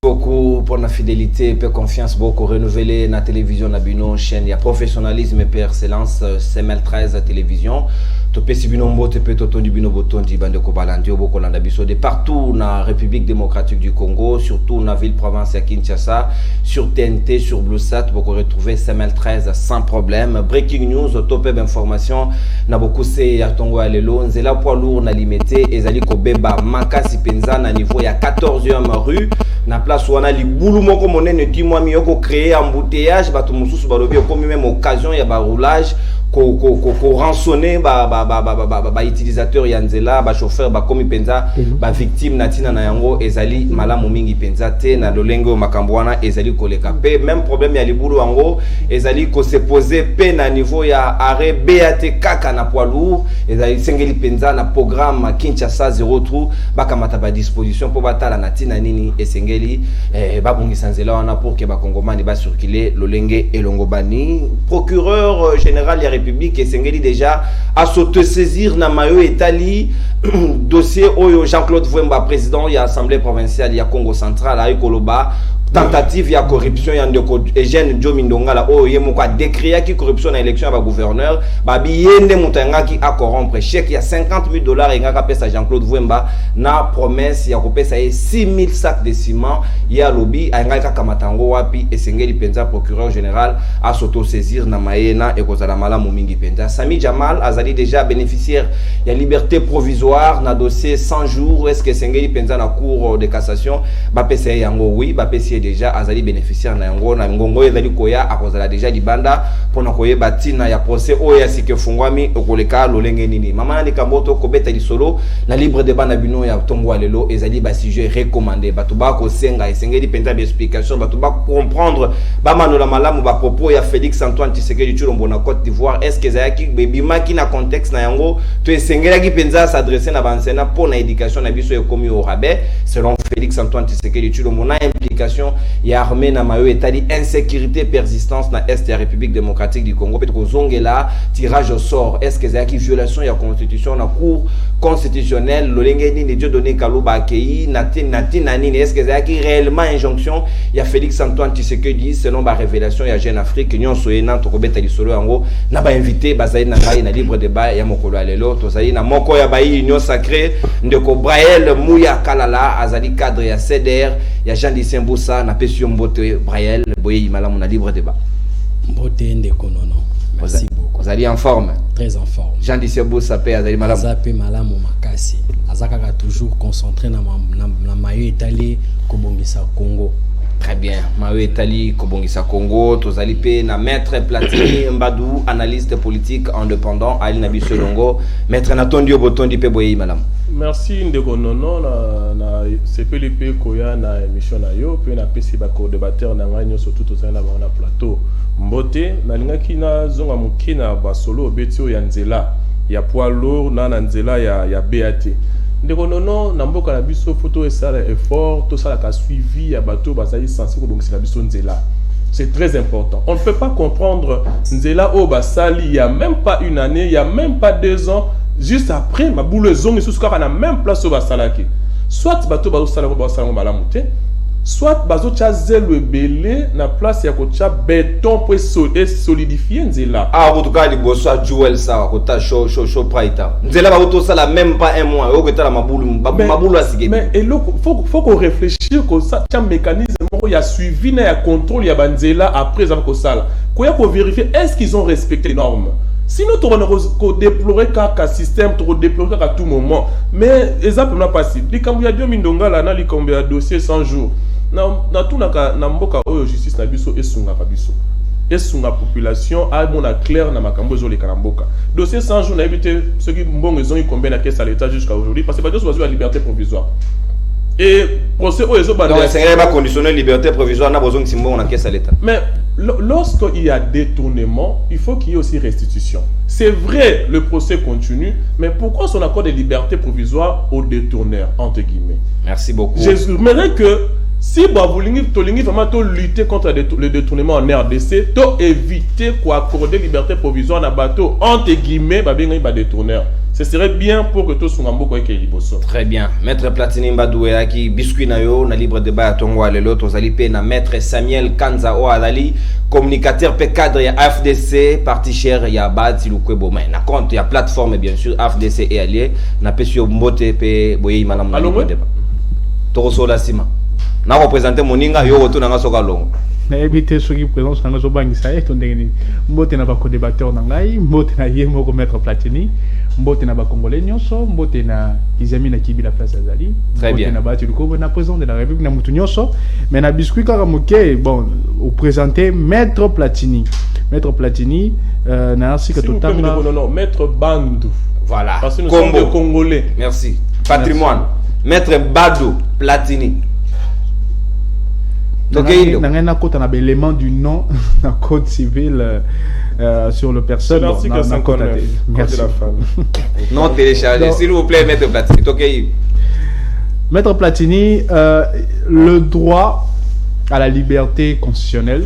Beaucoup pour la fidélité, peu confiance, beaucoup renouvelé na télévision na bino chaîne. Il y a professionnalisme et excellence, CML13 télévision. Topé si bino mbote pe toto di bino botondi bande ko balandi oboko landa biso de partout na République démocratique du Congo, surtout na ville province à Kinshasa, sur TNT, sur Bluesat, beaucoup retrouver CML13 sans problème. Breaking news, topé d'information na beaucoup c'est ya tongo alelo, nzela poids lourd na limité ezali ko beba makasi penza na niveau ya 14e rue na place wana libulu moko monene timwa miyoko créer embouteillage bato mususu balobi comme même occasion ya ba roulage ko rançonner ba utilisateur ya nzela ba chauffeur ba komi penza ba victime natina na yango ezali malamu mingi penza te na lolengo makambo wana ezali koleka pe même problème ya libulu yango ezali ko se poser pe na niveau ya arrêt BAT kaka na poids lourd ezali sengeli penza na programme Kinshasa 0 trou bakamata ba disposition pour batala natina nini esengeli babungisa nzela wana pour que ba kongomani ba circuler lolenge elongobani. Procureur général ya République esengeli déjà à s'auto-saisir na mayo etali dossier oyo Jean-Claude Vwemba président ya assemblée provinciale ya Congo central ay koloba tentative ya corruption ya ndeko Eugène Jomindongala oyo yemoko a décrié qui corruption na élection ya gouverneur babi yende mutanga ki a corrompre chèque ya $50,000 ngaka pesa Jean-Claude Vwemba na promesse ya kopesa 6,000 sacs de ciment ya lobby ngaka kamatango wapi esengeli penza procureur général a s'auto-saisir na maena e kozala malamu mingi penza. Sami Jamal azali déjà bénéficiaire ya liberté provisoire na dossier 100 jours est-ce que esengeli penza na cour de cassation ba pesa yango oui ba pesa déjà azali bénéficiaire na yango na ngongo ezali koya akozala déjà libanda pona koyeba tina ya procès oya sike fungwami okoleka lolenge nini mama ni kamboto kobeta lisolo na libre débat na bino ya tongwa lelo ezali ba sujet recommandé batuba ko senga esengeli penza ba explication batuba comprendre ba manola malamu ba propos ya Félix Antoine Tshisekedi Tshilombo na Côte d'Ivoire est-ce que zayaki bebima ki na contexte na yango to esengela ki penza s'adresser na bansena pour na éducation na biso ekomi au rabais selon Félix Antoine Tshisekedi Tshilombo na implication ya armée na mayo etali insécurité persistance na est ya République démocratique du Congo peut kozongela tirage au sort est-ce que zayaki violation ya constitution na cour constitutionnelle lolenge ni Dieu donné kaluba akei natina nini est-ce que zayaki réellement injonction ya Félix Antoine Tshisekedi selon ba révélation ya Jeune Afrique nyonso ena to kobeta lisolo yango na ba invité bazali na ngai na libre débat ya mokolo alelo tozali na moko ya ba union sacrée ndeko Brael Mouya Kalala azali cadre ya CDR ya Jean Lucien Boussa na Pesio Mbote Brael boye malamu na libre débat Mbote ndeko nono merci beaucoup vous allez en forme très en forme Jean Lucien Boussa pe azali malamu zape malamu makasi azaka toujours concentré na mayo etali kobongisa Congo. Très bien. Mawe Etali Kobongisa Congo, tozali pe na maître Platini Mbadou, analyste politique indépendant Ali Nabi Solongo, maître Natondio Botondi pe boye madame. Merci ndeko nono na CPLP koya na émission na yo pe na pesi ba co-débatteur na nganyo surtout tozali na ba na plateau. Mbote na linga kina zonga mukina ba solo betio ya nzela ya poids lourd na nzela ya BAT. Ndeko nono na mboka na biso photo esala effort to sala ka suivi ya bato bazali censé ko bongisa biso nzela. C'est très important. On ne peut pas comprendre nzela o basali il y a même pas une année, il y a même pas 2 ans, juste après ma boule zongi sous ka na même place au basalaki. Soit bato bazo sala malamu te, soit bazo chazel le belé na place ya ko cha béton pour solidifier nzela. Ah en tout cas les bosso Joel ça ko ta show praita. Nzela ba to sala même pas un mois, o ko ta la mabulu asike. Mais et faut qu'on réfléchir que ça un mécanisme il y a suivi na ya contrôle ya banzela après ça ko sala. Ko ya ko vérifier est-ce qu'ils ont respecté les normes. Sinon, tu vas déplorer qu'un système, tu vas déplorer à tout moment. Mais, exemple, n'a pas si. Les Cambouya Dio Mindonga, là, les Cambouya dossier 100 jours. Na tout na mboka oyo justice na biso esunga kabiso. Esunga population a bon clair na makambo zo le karamboka. Dossier 100 jours na évité ceux qui mbongo ils ont eu combien na caisse à l'état jusqu'à aujourd'hui parce que pas de la liberté provisoire. Et procès oyo zo ba. Donc c'est pas conditionner liberté provisoire na besoin que mbongo na caisse à l'état. Mais lorsqu'il y a détournement, il faut qu'il y ait aussi restitution. C'est vrai, le procès continue, mais pourquoi son accord de liberté provisoire aux détourneurs, entre guillemets? Merci beaucoup. J'aimerais que si vous voulez vraiment lutter contre le détournement en RDC, éviter quoi accorder liberté provisoire à bateau, entre guillemets, détourneur. Ce serait bien pour que tout soit en beaucoup avec Liboso. Très bien. Maître Platini Mbadoué qui biscuit na yo na libre débat à Tongo à l'autre aux alipé na Maître Samuel Kanza o Adali communicateur pe cadre ya AFDC parti cher ya Bati Lukwebo mais na compte ya plateforme bien sûr AFDC et allié na pesio mbote pe boye manam na libre débat. Toro sola sima. Na représenter moninga yo retour na soka longo. Na éviter ceux qui présentent na zo bangisa et ton dengeni. Mbote na ba co-débatteur na ngai, mbote na ye moko Maître Platini. Mbote na ba Congolais nyonso, mbote na Kizami na Kibi la place Azali. Très bien. Mbote na Bati Lukwebo na président de la République na mutu nyonso. Mais na biscuit karamoke bon, au présenter Maître Platini. Maître Platini na ainsi que tout temps. Non, Maître Bandou. Voilà. Parce que nous sommes des Congolais. Merci. Patrimoine. Maître Badou Platini. Donc il y a un élément du nom dans le code civil sur le personne. C'est l'article 59 Merci. de la femme. Non téléchargé. S'il vous plaît, Maître Platini. Okay. Maître Platini, le droit à la liberté constitutionnelle,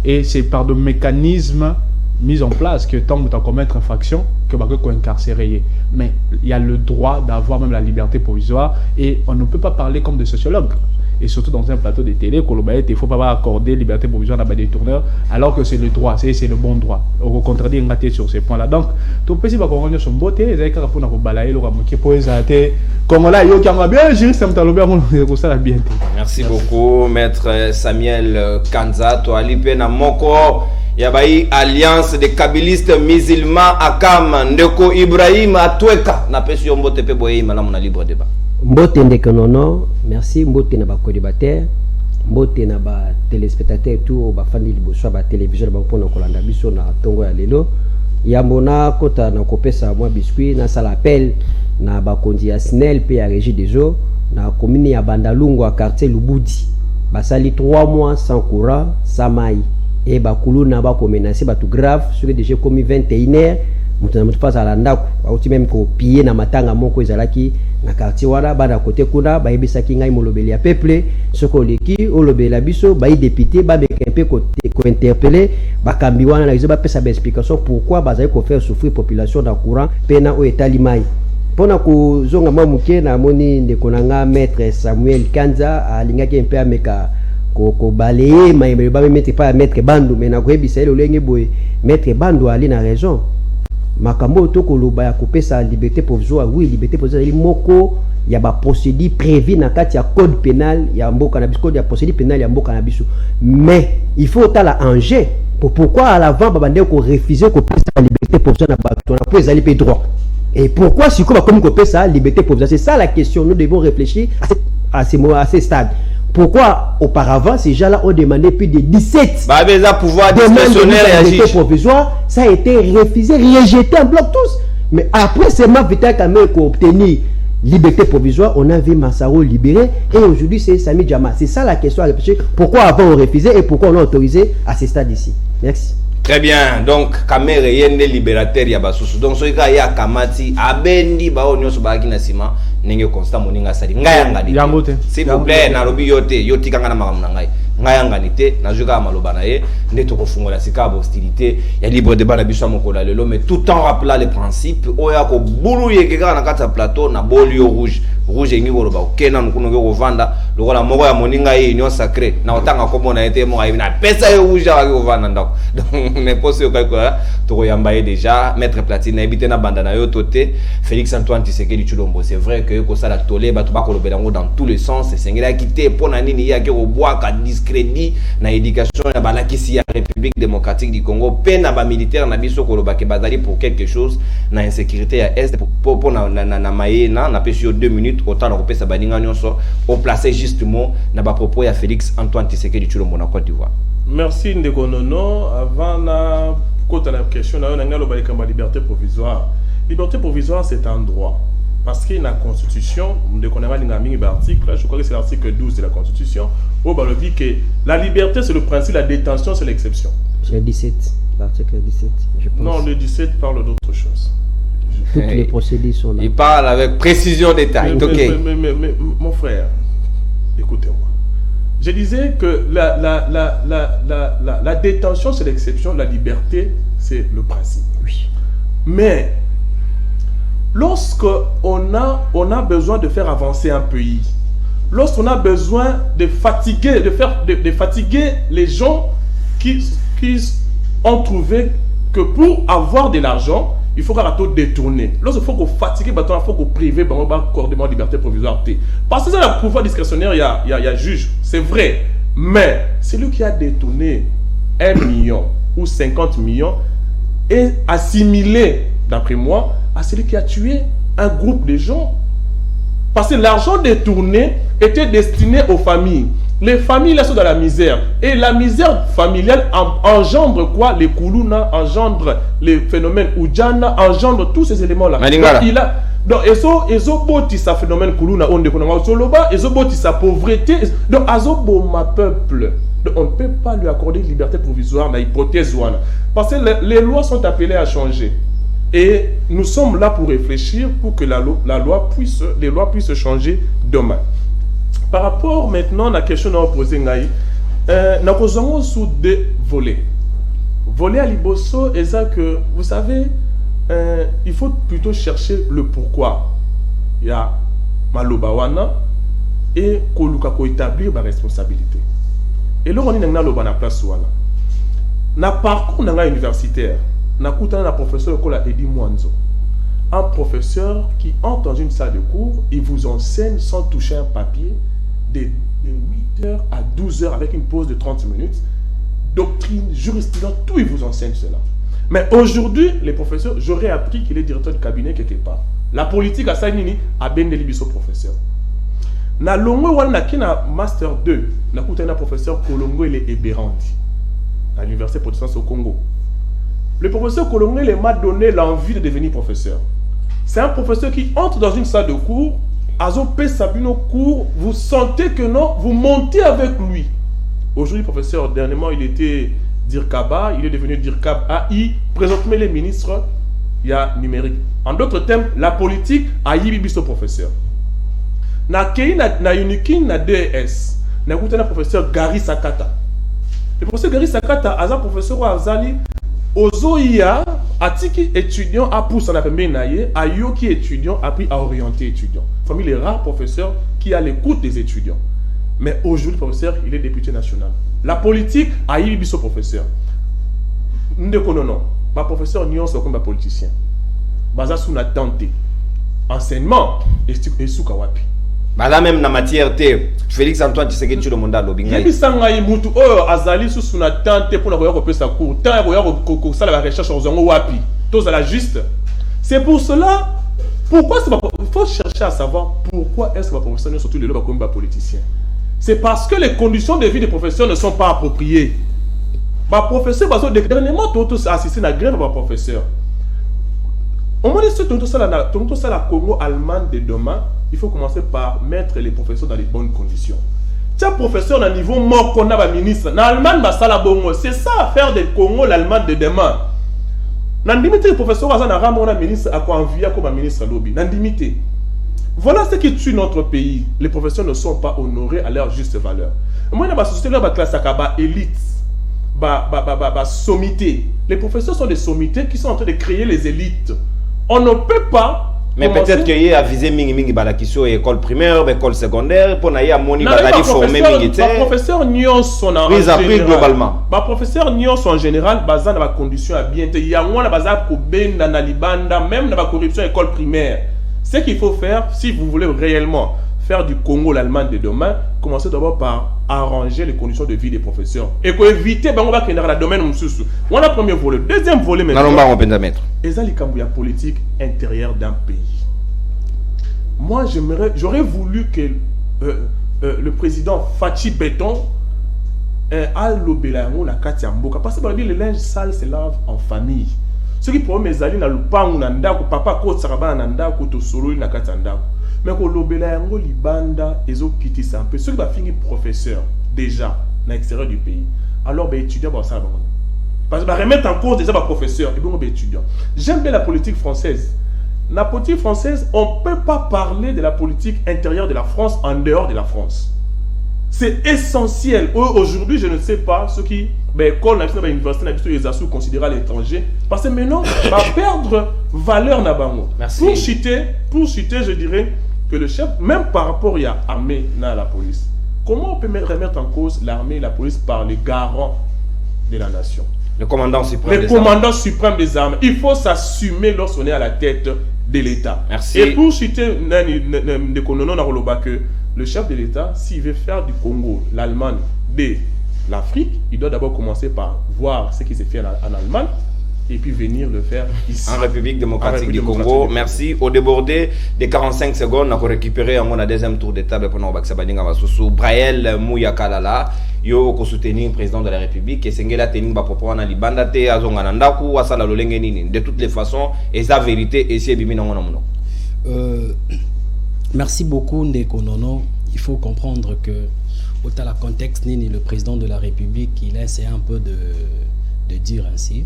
et c'est par de mécanismes mis en place que tant que tu commettre infraction, que tu peux incarcérer. Mais il y a le droit d'avoir même la liberté provisoire, et on ne peut pas parler comme des sociologues. Et surtout dans un plateau de télé, il ne faut pas accorder liberté provisoire à des tourneurs, alors que c'est le droit, c'est le bon droit. On va contredire sur ces points-là. Donc, tout le pays va comprendre son beauté, et il faut balayer le ramoquet pour les arrêter. Comme là, il y a bien, juriste, ça bien. Merci beaucoup, Maître Samuel Kanza. Toi, Lipena Moko, Yabaï, Alliance des Kabylistes musulmans, Akam, Ndeko Ibrahim, Atweka, n'a pas su Mbote Peboye, madame, on a libre débat. Mbote ndeke nono, merci. Mbote na ba co-débatteur, mbote na ba téléspectateur tout ba fandi liboso ba télévision ba pona kolanda biso na tongo ya lelo. Yambona kota na kopesa mwa biscuit na sala appel na ba kondi ya SNEL pe ya régie des eaux na commune ya Bandalungu à quartier Lubudi. Basali 3 mois sans courant, sans maï. Et ba kulu na ba ko menacer ba tout grave sur déjà commis 21h. Mutu face à la ndako, auti même ko piller na matanga moko ezalaki na quartier wana bana côté kuna ba yebisaki ngai molobeli ya peuple soko leki olobela biso ba député ba bekampe ko interpeller ba kambi wana na ba pesa ba explication pourquoi bazali ko faire souffrir population dans courant pena o etali mai pona ko zonga mamuke na moni ndeko nanga Maître Samuel Kanza alingaki mpe ameka ko balayer mai ba mettre pas Maître Bandou mais na ko yebisa ile olenge boye Maître Bandou ali na raison. Makambo toko loba ya kopesa liberté provisoire, oui, liberté provisoire ili moko ya ba procédure prévue na kati ya code pénal ya mboka na biso, code ya procédure pénale ya mboka na biso. Mais il faut tala enjeu pourquoi à l'avant ba bande ko refuser ko pesa la liberté provisoire na ba to na pour ezali pe droit. Et pourquoi si comme ko pesa liberté provisoire, c'est ça la question, nous devons réfléchir à ces stades. Pourquoi auparavant ces gens-là ont demandé plus de 17 pouvoir discrétionnaire et provisoire, ça a été refusé, rejeté en bloc tous. Mais après seulement Vital Kamerhe qui a obtenu liberté provisoire, on a vu Massaro libéré et aujourd'hui c'est Sami Djama. C'est ça la question à réfléchir. Pourquoi avant on refusait et pourquoi on a autorisé à ce stade ici. Merci. Très bien, donc Kamerhe yende libérateur ya basusu. Donc so ya kamati abendi ba onyoso ba kina sima nenge constant moninga sali ngayanga ni. S'il vous plaît na lobi yote yoti kanga na makamuna ngai. Ngayanga ni te na juga maloba na ye ndeto ko fungola sika hostilité ya libre débat na biso mokola lelo mais tout en rappelant les principes oya ko bulu yekeka na kata plateau na bolio rouge engi ko loba okena nukuno ko vanda lokola moko ya moninga ye union sacrée na otanga ko mona ete mo na pesa ye rouge ya ko vanda ndako. Donc mais poste yo ka to yamba déjà Maître Platini habité na banda na yo toté Félix Antoine Tshisekedi Tshilombo. C'est vrai que ko sala tolé ba to ba ko lobela ngo dans tous les sens, c'est ngela quitter pona nini ya ke ko bois ka crédit na éducation ya balakisi ya République démocratique du Congo pena ba militaire na biso ko lobake bazali pour quelque chose na insécurité ya est pour na maena na pesio 2 minutes autant na kopesa baninga nyonso au placer justement na ba propos ya Félix Antoine Tshisekedi Tshilombo na Côte d'Ivoire. Merci ndeko nono. Avant na kota na question na ngalo ba kamba liberté provisoire. Liberté provisoire c'est un droit. Parce que la Constitution, je crois que c'est l'article 12 de la Constitution, où on dit que la liberté c'est le principe, la détention c'est l'exception. Le 17, l'article 17, je pense. Non, le 17 parle d'autre chose. Toutes les procédures sont là. Il parle avec précision détail. Mais mon frère, écoutez-moi. Je disais que la détention c'est l'exception, la liberté c'est le principe. Oui. Mais lorsqu'on a besoin de faire avancer un pays, lorsqu'on a besoin de fatiguer, de fatiguer les gens qui ont trouvé que pour avoir de l'argent, il faut qu'on détourner. Lorsqu'il faut qu'on fatigue, il faut qu'on prive, il faut qu'on accorde de liberté provisoire. Parce que ça, le pouvoir discrétionnaire, il y a juge, c'est vrai. Mais celui qui a détourné 1 million ou 50 millions est assimilé, d'après moi, à celui qui a tué un groupe de gens. Parce que l'argent détourné était destiné aux familles. Les familles là sont dans la misère. Et la misère familiale engendre quoi? Les koulouna, engendre les phénomènes oudjana, engendre tous ces éléments-là. Donc, ils ont sa phénomène koulouna, on ils ont sa pauvreté. Donc, ma peuple. Donc, on ne peut pas lui accorder liberté provisoire dans l'hypothèse. Parce que les lois sont appelées à changer. Et nous sommes là pour réfléchir pour que les lois puissent changer demain. Par rapport maintenant à la question qu'on a posée, nous posons sous 2 volets. Volet à Liboso, et ça que, vous savez, il faut plutôt chercher le pourquoi. Il y a Malobawana et Koluka ko établir ma responsabilité. Et là, on est dans la place. Na parcours universitaire, na un professeur Edi Mwanzo. Un professeur qui entre dans une salle de cours, il vous enseigne sans toucher un papier de 8h à 12h avec une pause de 30 minutes. Doctrine, jurisprudence, tout il vous enseigne cela. Mais aujourd'hui, les professeurs, j'aurais appris qu'il est directeur de cabinet quelque part. La politique à Sainini a bien délibiso professeur. Na longo wana kina master 2, na un professeur Kolongo il est Eberandi à l'université protestante au Congo. Le professeur Kolongo il m'a donné l'envie de devenir professeur. C'est un professeur qui entre dans une salle de cours, Azopé Sabino cours, vous sentez que non, vous montez avec lui. Aujourd'hui, professeur, dernièrement, il était Dirkaba, il est devenu Dirkab AI, présentement les ministres, il y a numérique. En d'autres termes, la politique a yibibiso professeur. Na kei na unikin na DES, na goûté na professeur Gary Sakata. Le professeur Gary Sakata, a un professeur Azali, Ozoïa, Atiki étudiant a poussé en appel naïe, a Yoki étudiant a appris à orienter étudiants. Parmi les rares professeurs qui a l'écoute des étudiants. Mais aujourd'hui, le professeur, il est député national. La politique a eu ce professeur. Non. Ma professeur n'y est comme un politicien. Baza sous na tenté. Enseignement et sous kawapi. Là même dans matière de Félix Antoine Tshisekedi tu le monde lo bingai. Yebi sangai mutu oh azali sous na tenté pour na voya ko pesa cours. Tant ya voya ko sala la recherche aux zongo wapi. Tous à la juste. C'est pour cela pourquoi il faut chercher à savoir pourquoi est-ce que ma professeur surtout les lois comme politicien. C'est parce que les conditions de vie des professeurs ne sont pas appropriées. Ma professeur, parce que dernièrement, tous assisté à la grève de ma professeur. On m'a dit que tout ça, la Congo-Allemagne de demain, il faut commencer par mettre les professeurs dans les bonnes conditions. Tiens, professeur, à niveau mort qu'on a ministre, en Allemagne, c'est ça, faire des Congo, l'Allemagne de demain. Nandimité, le professeur, on ministre, à quoi envier comme ministre lobby. Nandimité. Voilà ce qui tue notre pays. Les professeurs ne sont pas honorés à leur juste valeur. Moi, dans ma société, la classe à élite, sommité. Les professeurs sont des sommités qui sont en train de créer les élites. On ne peut pas. Mais peut-être qu'il y a visé mingi balakiso école primaire, école secondaire pour naïa moni baladi formé mingi. Ma professeur Nyon son en général. Globalement. Ma professeur Nyon son en général basé dans la condition à bien. Il y a moins la basé pour ben dans la libanda même dans la corruption école primaire. Ce qu'il faut faire, si vous voulez réellement faire du Congo l'Allemagne de demain, commencez d'abord par arranger les conditions de vie des professeurs. Et pour éviter, on va créer dans le domaine moussous. On a le premier volet. Deuxième volet maintenant. Et ça, la politique intérieure d'un pays. Moi, j'aurais voulu que le président Fachi Béton a l'obélango la Katiamboka. Parce que le linge sale se lave en famille. Ce qui pour mes alliés na lupangu na ndako papa ko tsaraba na ndako to solo na katandako mais ko lobela yango libanda ezo kitisa un peu ceux qui va finir professeur déjà na l'extérieur du pays alors ben étudiant ba ça parce que ba remettre en cause déjà ba professeur et bon ben étudiant. J'aime bien la politique française. La politique française, on peut pas parler de la politique intérieure de la France en dehors de la France. C'est essentiel. Aujourd'hui, je ne sais pas ce qui école nationale université ils sont considérés à l'étranger parce que maintenant va perdre valeur na bango. Pour citer, je dirais que le chef, même par rapport à l'armée na la police, comment on peut remettre en cause l'armée et la police par les garants de la nation? Le commandant suprême. Le commandant suprême des armées. Il faut s'assumer lorsqu'on est à la tête de l'État. Merci. Et pour citer que le chef de l'État, s'il veut faire du Congo l'Allemagne de l'Afrique, il doit d'abord commencer par voir ce qui s'est fait en Allemagne et puis venir le faire ici. En République démocratique du Congo. Merci. Au débordé des 45 secondes, on a récupéré un deuxième tour de table pour nous. Braël Mouyakalala, yo ko soutenir le président de la République et sengela tenir ba propos na libanda te azonga na ndaku asala lolenge nini. De toutes les façons, et sa vérité et c'est bimi na ngona mono. Merci beaucoup Ndeko Nono. Il faut comprendre que au la contexte nini le président de la République il a essayé un peu de dire ainsi.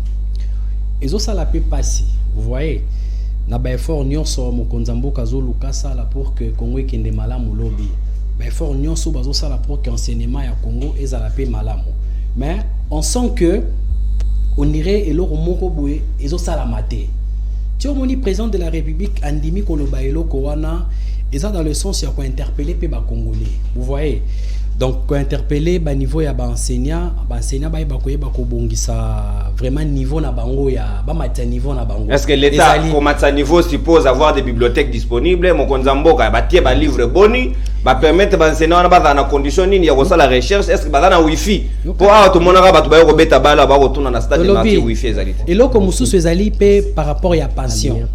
Et ça la peut passer. Vous voyez, na ba effort nyonso mokonzambo kazo lukasa la pour que Congo kende malamu lobby. Ba effort nyonso bazo sala pour que enseignement ya Congo ezala pe malamu. Mais on sent que on irait et loro moko boye ezo sala maté. Tu vois moni président de la République andimi koloba eloko wana eza dans le sens ya ko interpeller pe ba Congolais. Vous voyez. Donc, pour interpeller, bah niveau ya ba enseignant ba koye ba ko bongisa vraiment niveau na bango ya ba matya niveau na bango. Est-ce que l'État comme matya niveau suppose avoir des bibliothèques disponibles, mon konzamboka ba tie ba livre boni, ba permettre ba enseignant na ba na condition nini ya ko sala recherche, est-ce que ba na wifi pour tout monde na ba to ba ko beta bala ba ko tuna na stade na wifi ezali. Et loko mususu ezali pe par rapport ya pension.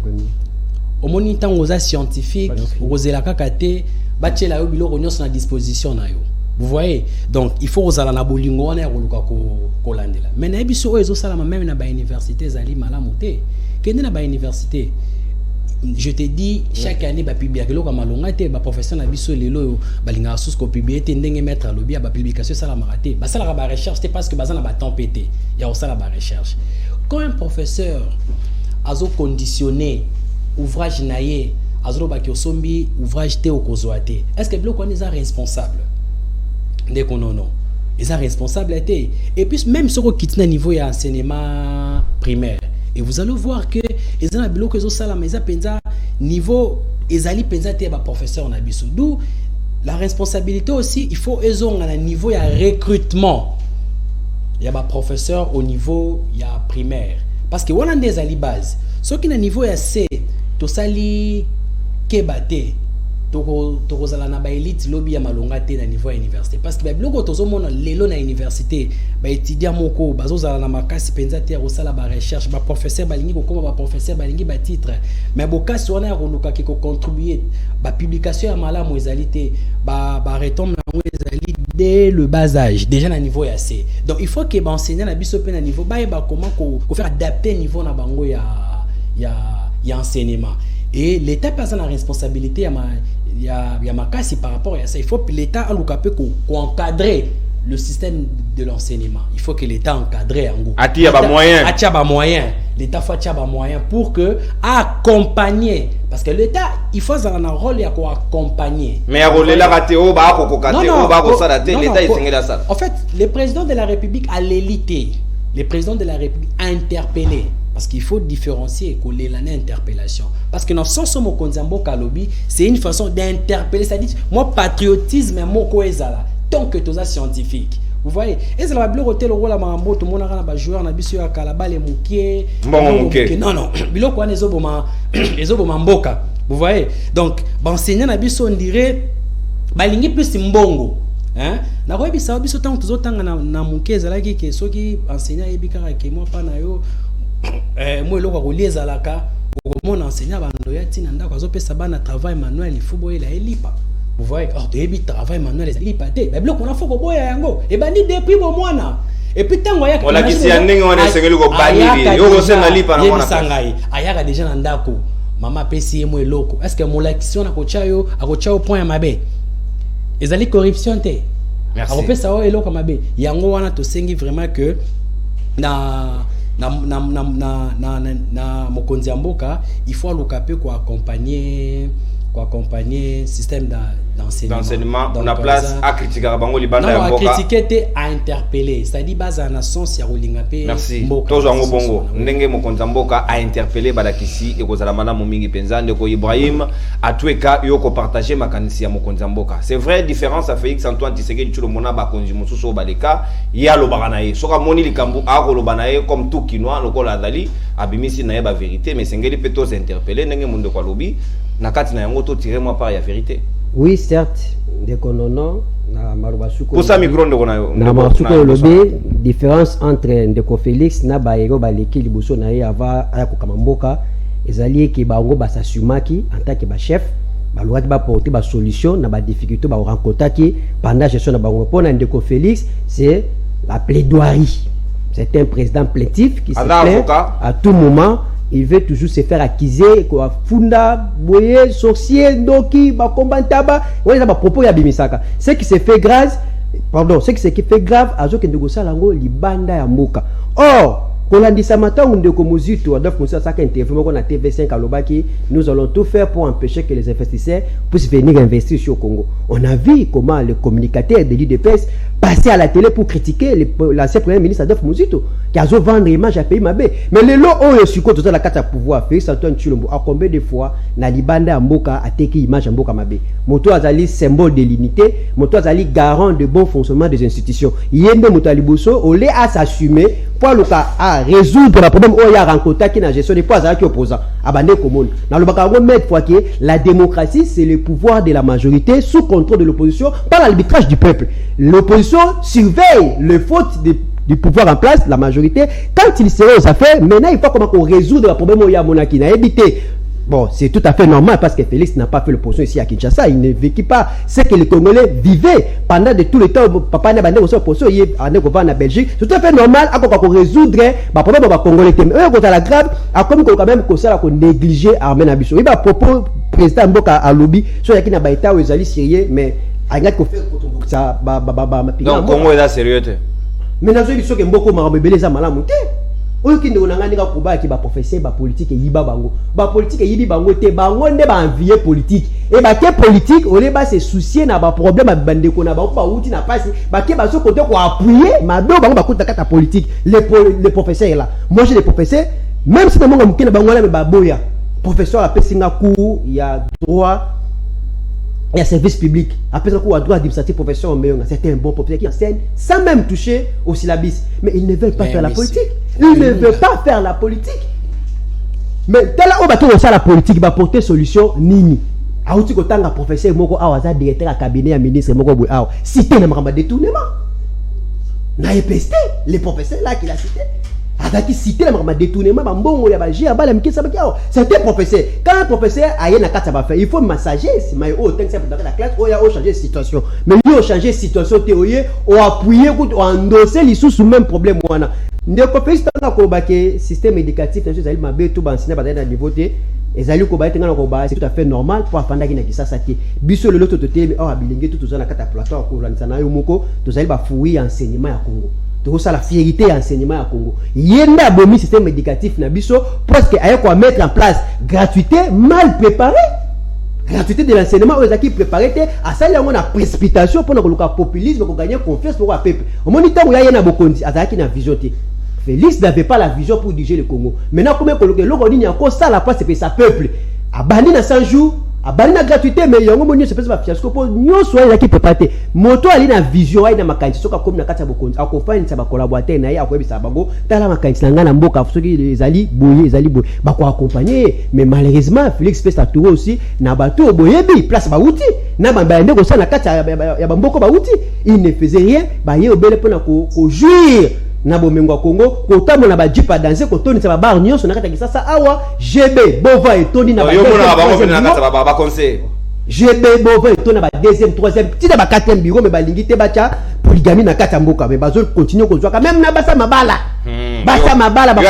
Au moni tango za scientifique, ozela kakate ba tchela yo biloko nyonso na disposition na yo. Vous voyez, donc il faut aux alana bolingo on est ko landela. Mais na biso ezo sala même na ba université zali malamuté. Kende na ba université. Je te dis chaque année ba publier que loka malonga te ba professeur na biso lelo balinga sous ko publier te ndenge mettre à lobby ba publication sala maraté. Ba sala ba recherche c'est parce que ba na ba temps pété. Ya o sala ba recherche. Quand un professeur azo conditionné ouvrage naie azo ba ki osombi ouvrage te okozoate. Est-ce que bloko on est responsable? Dès qu'on non, ils sont responsables. Et puis même sur le quitte niveau de enseignement primaire, et vous allez voir que ils ont un bloc que ça la maison penza niveau ils allaient penza te ba professeur na biso. D'où la responsabilité aussi, il faut ils ont un niveau de recrutement. Il y a ba professeur au niveau il y a primaire parce que voilà des ali base. Ceux qui na niveau ya C, to sali kebate tokozala na ba élite lobby ya malonga te na niveau ya université parce que ba biloko tozomona lelo na université ba étudiant moko bazozala na makasi penza te rosala ba recherche ba professeur balingi ko koma ba professeur balingi ba titre mais bokasi wana ya koluka ki ko contribuer ba publication ya malamu ezali te ba retombe na ngo ezali dès le bas âge déjà na niveau ya C. Donc il faut que ba enseignant na biso pe na niveau ba comment ko faire adapter niveau na bango ya enseignement. Et l'État passe la responsabilité il y a ma casse par rapport à ça. Il faut que l'État a l'occasion encadrer le système de l'enseignement. Il faut que l'État encadre en gros. Moyen. L'État faut attirer moyen pour que accompagner parce que l'État il faut un rôle à accompagner. Mais rôle là ratéo ba ko katéo ba ko ça l'État il sengela ça. En fait, le président de la République a l'élité. Le président de la République a interpellé. Parce qu'il faut différencier et l'année interpellation. Parce que dans le sens où Mokonzambo Kalobi, c'est une façon d'interpeller. C'est-à-dire, moi, patriotisme, moi, koezala. Tant que tu es scientifique. Vous voyez? Et c'est la bleu hôtel le rôle à Mambo, tout le monde a un joueur, on a bisu à Kalaba, les moukiers. Non. Bilo quoi, les obomamboka. Vous voyez? Donc, enseignant à bisu, on dirait, balingi plus mbongo. Hein? Na quoi bisu, bisu tant que tu as na moukier, zalaki, que ceux qui enseignent, ebikara, que moi, pas na yo. Moi loko ko lieza laka mon enseignant bando ya tina ndako azopesa bana travail manuel il faut boyela elipa vous voyez debi travail manuel elipa te mais bloko na foko boya yango e bandi depuis bo mwana et puis tango ya on la kisi ndenge on esengeli ko bani yo ko senga lipa na mwana sangai ayaka déjà na ndako mama pesi mo eloko est-ce que mon l'action na ko chayo akocha au point mabe ezali corruption te merci akopesa o eloko mabe yango wana to sengi vraiment que na mokonzi ya mboka il faut l'okape ko accompagner pour accompagner système d'enseignement. On a place à critiquer bango libanda non, à critiquer à interpeller, c'est-à-dire base en sens ya rolinga pe. Merci. Toujours en bongo. Ndenge mokonza mboka a interpellé badakisi et kozala mana momingi penza ndeko Ibrahim a tueka yoko partager makanisi ya mokonza mboka. C'est vrai différence à Félix Antoine Tshisekedi chulo mona ba konzi mususu baleka ya lobana ye. Soka moni likambu a ko lobana ye comme tout kinois lokola dali abimisi na ba vérité mais sengeli peto s'interpeller ndenge mundo kwa lobi nakati na yango to tirer moi par la vérité. Oui, certes, de konono na marubasuko. Pour ça micro ndeko na yo. Na marubasuko lobe différence entre ndeko Félix na baero baleki liboso na ye ava aya ko kamamboka ezali ki bango basasumaki en tant que ba chef baloraki ba porter ba solution na ba difficulté ba rencontraki pendant gestion na bango pona ndeko Félix c'est la plaidoirie. C'est un président plaintif qui se plaint à tout moment. Il veut toujours se faire accuser quoi funda boye sorcier ndoki ba kombantaba ouais ça ba propos ya bimisaka ce qui se fait grave azo ke ndegosa lango libanda ya mboka or kolandisa matango ndeko mozito Adolphe Musa saka interview moko na TV5 alobaki nous allons tout faire pour empêcher que les investisseurs puissent venir investir sur Congo. On a vu comment les communicateurs de l'UDPS passaient à la télé pour critiquer l'ancien premier ministre Adolphe Muzito qui a vendre image à pays mabé mais le lot oyo suko tout ça la carte à pouvoir Félix Antoine Tshilombo a combien de fois na libanda ya mboka ateki image ya mboka mabé moto azali symbole de l'unité moto azali garant de bon fonctionnement des institutions yende moto aliboso olé à s'assumer pour le cas à résoudre le problème oyo ya rencontre qui na gestion des poids qui opposant abandé commune na le baka mettre fois que la démocratie c'est le pouvoir de la majorité sous contrôle de l'opposition par l'arbitrage du peuple. L'opposition surveille les fautes du pouvoir en place, la majorité. Quand il serait aux affaires, maintenant il faut comment résoudre le problème où il y a monarchie n'a évité. Bon, c'est tout à fait normal parce que Félix n'a pas fait l'opposition ici à Kinshasa. Il ne vécut pas ce que les Congolais vivaient pendant de tout le temps. Papa n'a pas de l'opposition, il est en Belgique. C'est tout à fait normal à résoudre le problème des Congolais. Mais eux, quand la grave, à comme quand même qu'on s'est négligé Armée Nabiso. Il va propos président Mboka à lobby sur la qui n'a pas été aux alliés syriens, mais à la qu'on fait ça, donc Congo est là sérieux. Mais dans ce que Mboko m'a rebellé ça malamuté. Oyo kinde onanga nga kuba ki ba professeur ba politique yiba bango ba politique yibi bango te bango nde ba envier politique et ba ke politique ole ba se soucier na ba problème bande ko na ba ba uti na passe ba ke ba so côté ko appuyer ma do bango ba kuta kata politique les professeurs là moi j'ai des professeurs même si bango mukina bango la ba boya professeur a pesinga cours il y a droit il y a service public après ça cours à droit administratif professeur Meyonga c'était un bon professeur qui enseigne sans même toucher au syllabus mais ils ne veulent pas faire la politique. Il ne veut pas faire la politique. Mais tel on va tout ça la politique va porter solution nini. Aouti ko tanga professeur moko awaza directeur à cabinet à ministre moko boy aw. Cité na mamba détournement. Na EPST les professeurs là qui l'a cité. Adaki cité na mamba détournement ba mbongo ya ba jia ba la mkisa ba kiao. C'était professeur. Quand un professeur a yena kata ba faire, il faut massager si mai o tant que ça dans la classe o ya o changer situation. Mais lui o changer situation théorie o appuyer ou endosser les sous même problème wana. Ndeko Félix tanga ko baké système éducatif na ezali mabe tout ba enseigner ba na niveau te ezali ko ba tanga ko ba c'est tout à fait normal pour afanda ki na kisasa te biso le loto toté mais awa bilenge tout na kata plateau ko lanisa na yo moko tozali ba fouiller enseignement ya Congo to ça la fierté ya enseignement ya Congo yenda bomi système éducatif na biso presque aye ko mettre en place gratuité mal préparée. Gratuité de l'enseignement aux acquis préparés à ça il y a une précipitation pour le populisme pour gagner confiance pour le peuple. Au moment où il y a un bokondi à qui n'a vision. Félix n'avait pas la vision pour diriger le Congo. Maintenant comment coloquer l'autre dit encore ça la place c'est sa peuple. A banni na 100 jours, a banni na gratuité mais yango monio se passe pas fiasco pour nyo soit il a qui préparé. Moto ali na vision ai na makanti soka comme na kata bokondi akofanya ça ba collaborateur na ya akoyebisa bango tala makanti na ngana mboka soki ezali boye ba ko accompagner mais malheureusement Félix fait ça tout aussi na bato boyebi place ba outi na ba ndeko ko ça na kata ya bamboko ba outi il ne faisait rien ba ye obele pona ko jouir na bomengo Congo ko tamo na ba jipa danser ko toni sa ba bar nyonso na kata kisasa awa GB bova etoni na ba yo mona ba ko na kata ba conseil GB bova etoni na ba deuxième troisième petit na ba quatrième bureau mais ba lingi te bacha polygamie na kata mboka mais bazo continuer ko joaka même na basa mabala basa mabala ba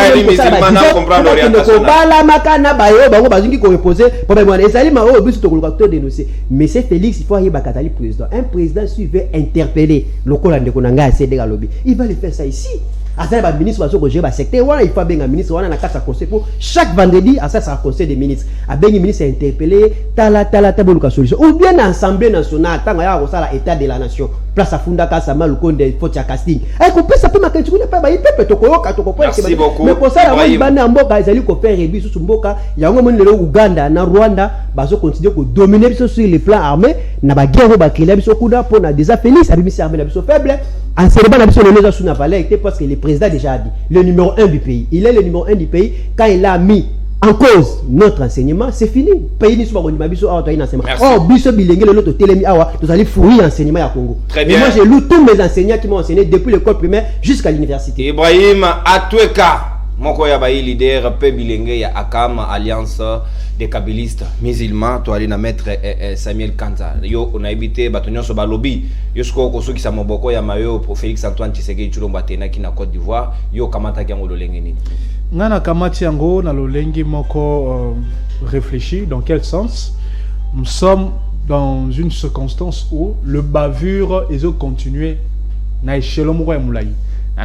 ko bala makana ba yo bango bazingi ko reposer problème wana ezali ma o biso to ko to dénoncer mais c'est Félix il faut y ba katali président un président suivait interpeller lokola ndeko na nga céder lobby il va le faire ça ici Asa ba ministre bazo ko gérer ba secteur wana il faut benga ministre wana na kasa conseil pour chaque vendredi asa sa conseil des ministres. A bengi ministre interpellé tala taboluka solution ou bien l'Assemblée nationale tanga ya ko sala état de la nation. Place afunda kasa malukonde faut ya casting. Ay ko pesa pe makentu ne pa ba ipepe to koyoka to ko po. Merci beaucoup. Mais pour ça la bande mboka ezali ko faire rebi sous mboka yango moni lelo Uganda na Rwanda bazo continuer ko dominer sur le plan armé na ba guerre ba créer biso kuda pour na déjà Félix abimisi armée na biso faible en célébrant la biso le sous na palais parce que le président déjà a dit le numéro 1 du pays. Il est le numéro 1 du pays quand il a mis en cause notre enseignement, c'est fini. Pays ni souvent on biso awa to enseignement. Oh biso bilenge le loto telemi awa to allez fourrir enseignement à Congo. Très bien. Et moi j'ai lu tous mes enseignants qui m'ont enseigné depuis l'école primaire jusqu'à l'université. Ibrahim Atweka moko ya bayi leader pe bilenge ya Akam Alliance des kabylistes musulmans to ali na maître Samuel Kanza yo on a évité batonyo so balobi yo sko ko soki sa moboko ya mayo pour Félix Antoine Tshisekedi Tshilombo tena ki na Côte d'Ivoire yo kamata ki ngolo lenge nini ngana kamati yango na lolengi moko réfléchi dans quel sens nous sommes dans une circonstance où le bavure est continuer na échelon moko ya mulai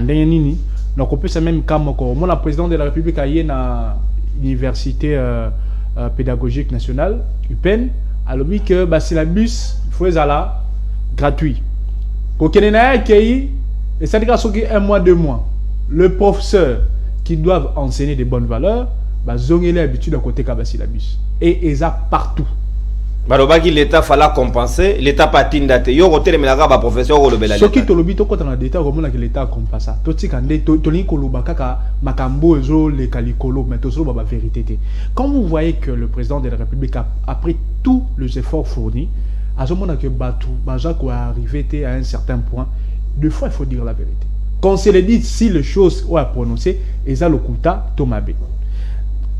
ndenge nini donc on peut ça même comme moi la président de la République a na université pédagogique nationale UPEN a dit que bah c'est la bus faut là gratuit pour kenena kei et ça dit que un mois 2 mois le professeur qui doivent enseigner des bonnes valeurs bah zonge l'habitude à côté kabasi la bus et ça partout. Balobaki l'État fallait compenser, l'État patinda te yo côté mais la ba professeur ko lobela l'État. Soki to lobi to kota na d'État ko mona que l'État compense. To tikande to li ko loba kaka makambo ezo le kalikolo mais to so ba vérité te. Quand vous voyez que le président de la République après tous les efforts fournis à ce moment que Batou Baja ko arrivé à un certain point, deux fois il faut dire la vérité. Quand c'est le dit si les choses ou à prononcer eza lokuta tomabe.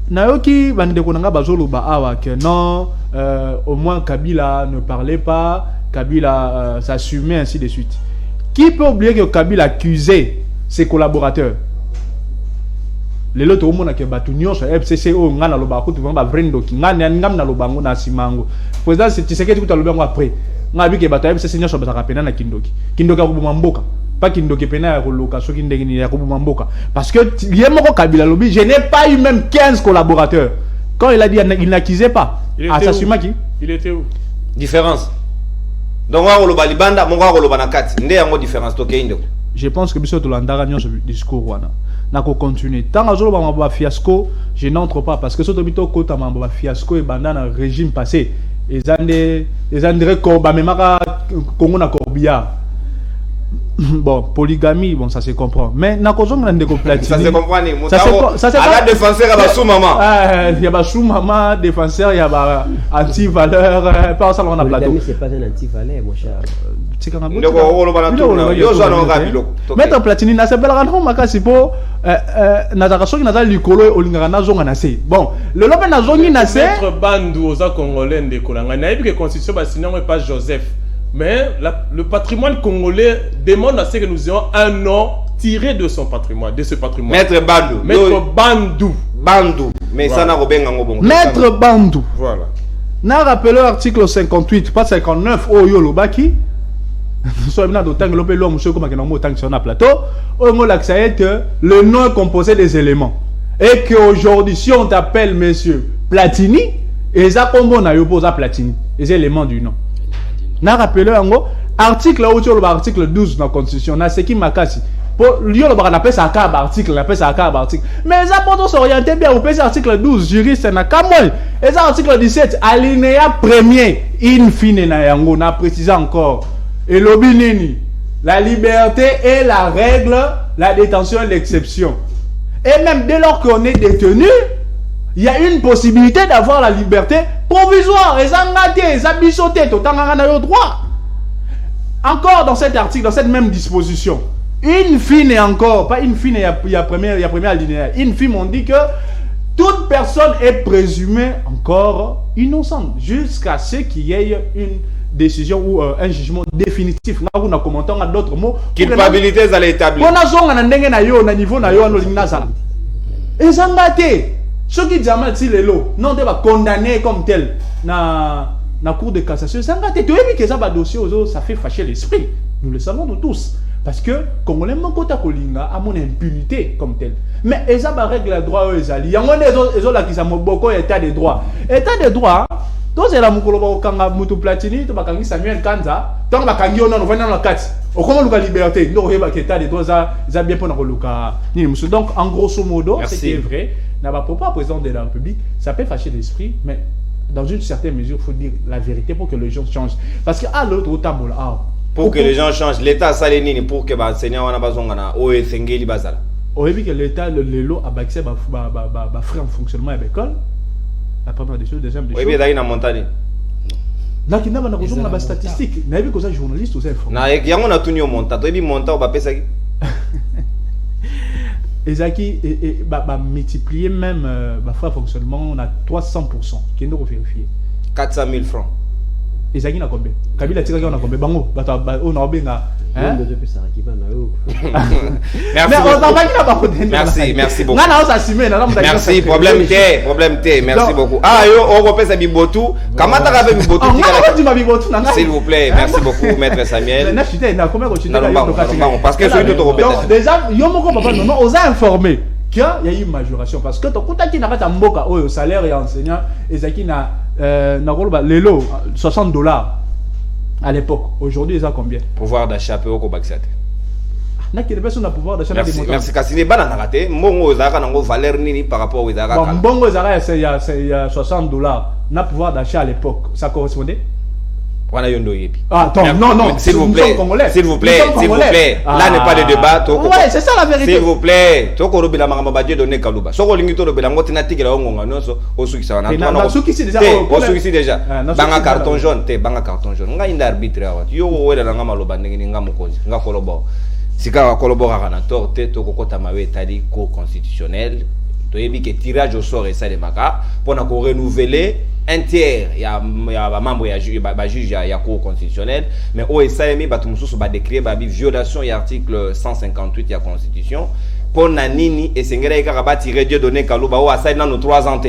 Nayoki bandeko nanga bazoloba awa que non au moins Kabila ne parlait pas, Kabila s'assumait ainsi de suite. Qui peut oublier que Kabila accusait ses collaborateurs? Les autres au monde que Batunyo sur FCC o ngana loba ko tu va vrendo ki ngana ngam na lobango na simango. Président c'est Tshisekedi ko talobango après. Ngabi ke bata FCC nyo so bataka pena na Kindoki. Kindoki ko bomamboka. Pas Kindoki pena ya koloka soki ndenge ni ya ko bomamboka. Parce que yemoko Kabila lobi, je n'ai pas eu même 15 collaborateurs. Quand il a dit il n'accusait pas. À s'assumer qui? Il était où? Différence. Donc wa koloba libanda mo wa koloba na kati. Nde yango différence to keindo. Je pense que biso to landara nyo ce discours wana. Na ko continuer. Tant azolo ba fiasco, je n'entre pas parce que soto bito kota ba fiasco et bandana régime passé. Ezandre ko ba memaka Congo na Corbia. Bon, polygamie, bon, ça se comprend. Mais na kozong na ndeko Platini. Ça se comprend ni. Ça se la défenseur ya ba sous maman. Il y a ba sous maman, défenseur, il y a ba anti-valeur, pas ça on a plateau. Polygamie c'est pas un anti-valeur mon cher. Maître Platini na se bela rano makasi po na dakasoki na dali likolo olingaka na zonga na se. Bon, le lobe na zongi na se. Maître Bandou oza congolais ndeko langa na yebi que constitution ba sinon pas Joseph. Mais le patrimoine congolais demande à ce que nous ayons un nom tiré de son patrimoine, de ce patrimoine. Maître Bandou. Maître Bandou. Bandou. Mais voilà. Ça n'a robenga ngobongo. Maître Bandou. Voilà. N'a rappelé l'article 58, pas 59, oh yo lobaki. Soit maintenant d'autant que l'on monsieur comme que nous autant sur un plateau, on l'accepte que le nom est composé des éléments. Et qu'aujourd'hui, si on t'appelle monsieur Platini, et ça comme on a opposé à Platini, les éléments du nom. Na rappelé en gros article là où tu as article 12 dans la constitution na ce qui makasi pour lio le bana pesa ka article na pesa ka article mais ça pour s'orienter bien au pesa article 12 juriste na kamol et ça article 17 alinéa premier in fine na yango na préciser encore et lobinini la liberté est la règle, la détention est l'exception et même dès lors qu'on est détenu il y a une possibilité d'avoir la liberté provisoire. Et ça ngate, ça bichoté, tout en droit. Encore dans cet article, dans cette même disposition, in fine encore, pas in fine, il y a première alinéa. In fine, on dit que toute personne est présumée encore innocente jusqu'à ce qu'il y ait une décision ou un jugement définitif. Nous avons commenté à d'autres mots. Culpabilité, ça l'établit. On a zong na niveau na yo na et ça ngate. Ceux qui disent si les lots non pas condamné comme tel na cour de cassation, ça va te que ça va dossier ça fait fâcher l'esprit. Nous le savons nous tous. Parce que Congolais mokota kolinga a mon impunité comme tel. Mais eza ba règle de droit ezali. Yango ezo la kisa moboko état de droit. État de droit, donc c'est la mukolo ba kanga mutu Platini to bakangi Samuel Kanza, donc bakangi ono no vana na kati. O comment luka liberté, ndo yeba que état de droit za bien pour na luka. Donc en grosso modo, c'est qui est vrai, n'a pas propos président de la République, ça peut fâcher l'esprit, mais dans une certaine mesure, il faut dire la vérité pour que les gens changent. Parce que à l'autre table pour que les gens changent, l'État salénine pour que les enseignants wana bazongana o esengeli bazala. On dit que l'État le lot a baxé ba frais en fonctionnement à l'école. La première des choses, deuxième des choses. Oui, mais dans la montagne. Là qui n'a pas de statistiques, n'a vu que ça journaliste aux infos. Na yango na tunyo monta, to bi monta o ba pesa ki. Ezaki ba multiplier même ba frais en fonctionnement on a 300%. Qui nous vérifier. 400 000 francs. Ezaki na combien? Kabila tika on a combien? Bango, on a benga. Merci beaucoup. Merci, problème T. Merci beaucoup. Ah yo, on repère ça bibotu. Comment t'as fait bibotu? S'il vous plaît, merci beaucoup, maître Samuel. Parce que celui de ton repère. Déjà, yo moko papa non, on a informé qu'il y a eu une majoration parce que ton contacté n'a pas mboka au salaire et enseignant ezaki na lelo $60 à l'époque. Aujourd'hui, ils ont combien? Pouvoir d'achat peu au Baxate. Merci. Cassine Bananarate. Mongo Zara n'a valeur ni par rapport aux Zara. Bongo Zara, il y a $60. N'a pouvoir d'achat à l'époque. Ça correspondait? Attends, non, s'il vous plaît. Là n'est pas de débat. Ouais, c'est ça la vérité. S'il vous plaît. Toko robila maramba Dieu donné Kaluba. Soko lingito robila ngoti na tigela ongonga nyonso osuki sa na. Osuki déjà. Banga carton jaune, banga carton jaune. Nga inda arbitre wa. Yo wela nga maloba ndenge nga mokonzi. Nga kolobora. Sika wa kolobora kana torte toko kota mawe tali cour constitutionnel. Toyebi que tirage au sort et ça de maka pour na ko renouveler un tiers, il y a membre juge ya cour constitutionnelle, mais au SAMI batumususu ba décrire ba violation de l'article 158 de la constitution pour nanini et sengera ikara ba tirer Dieu donné kaluba o asai dans nos 3 ans.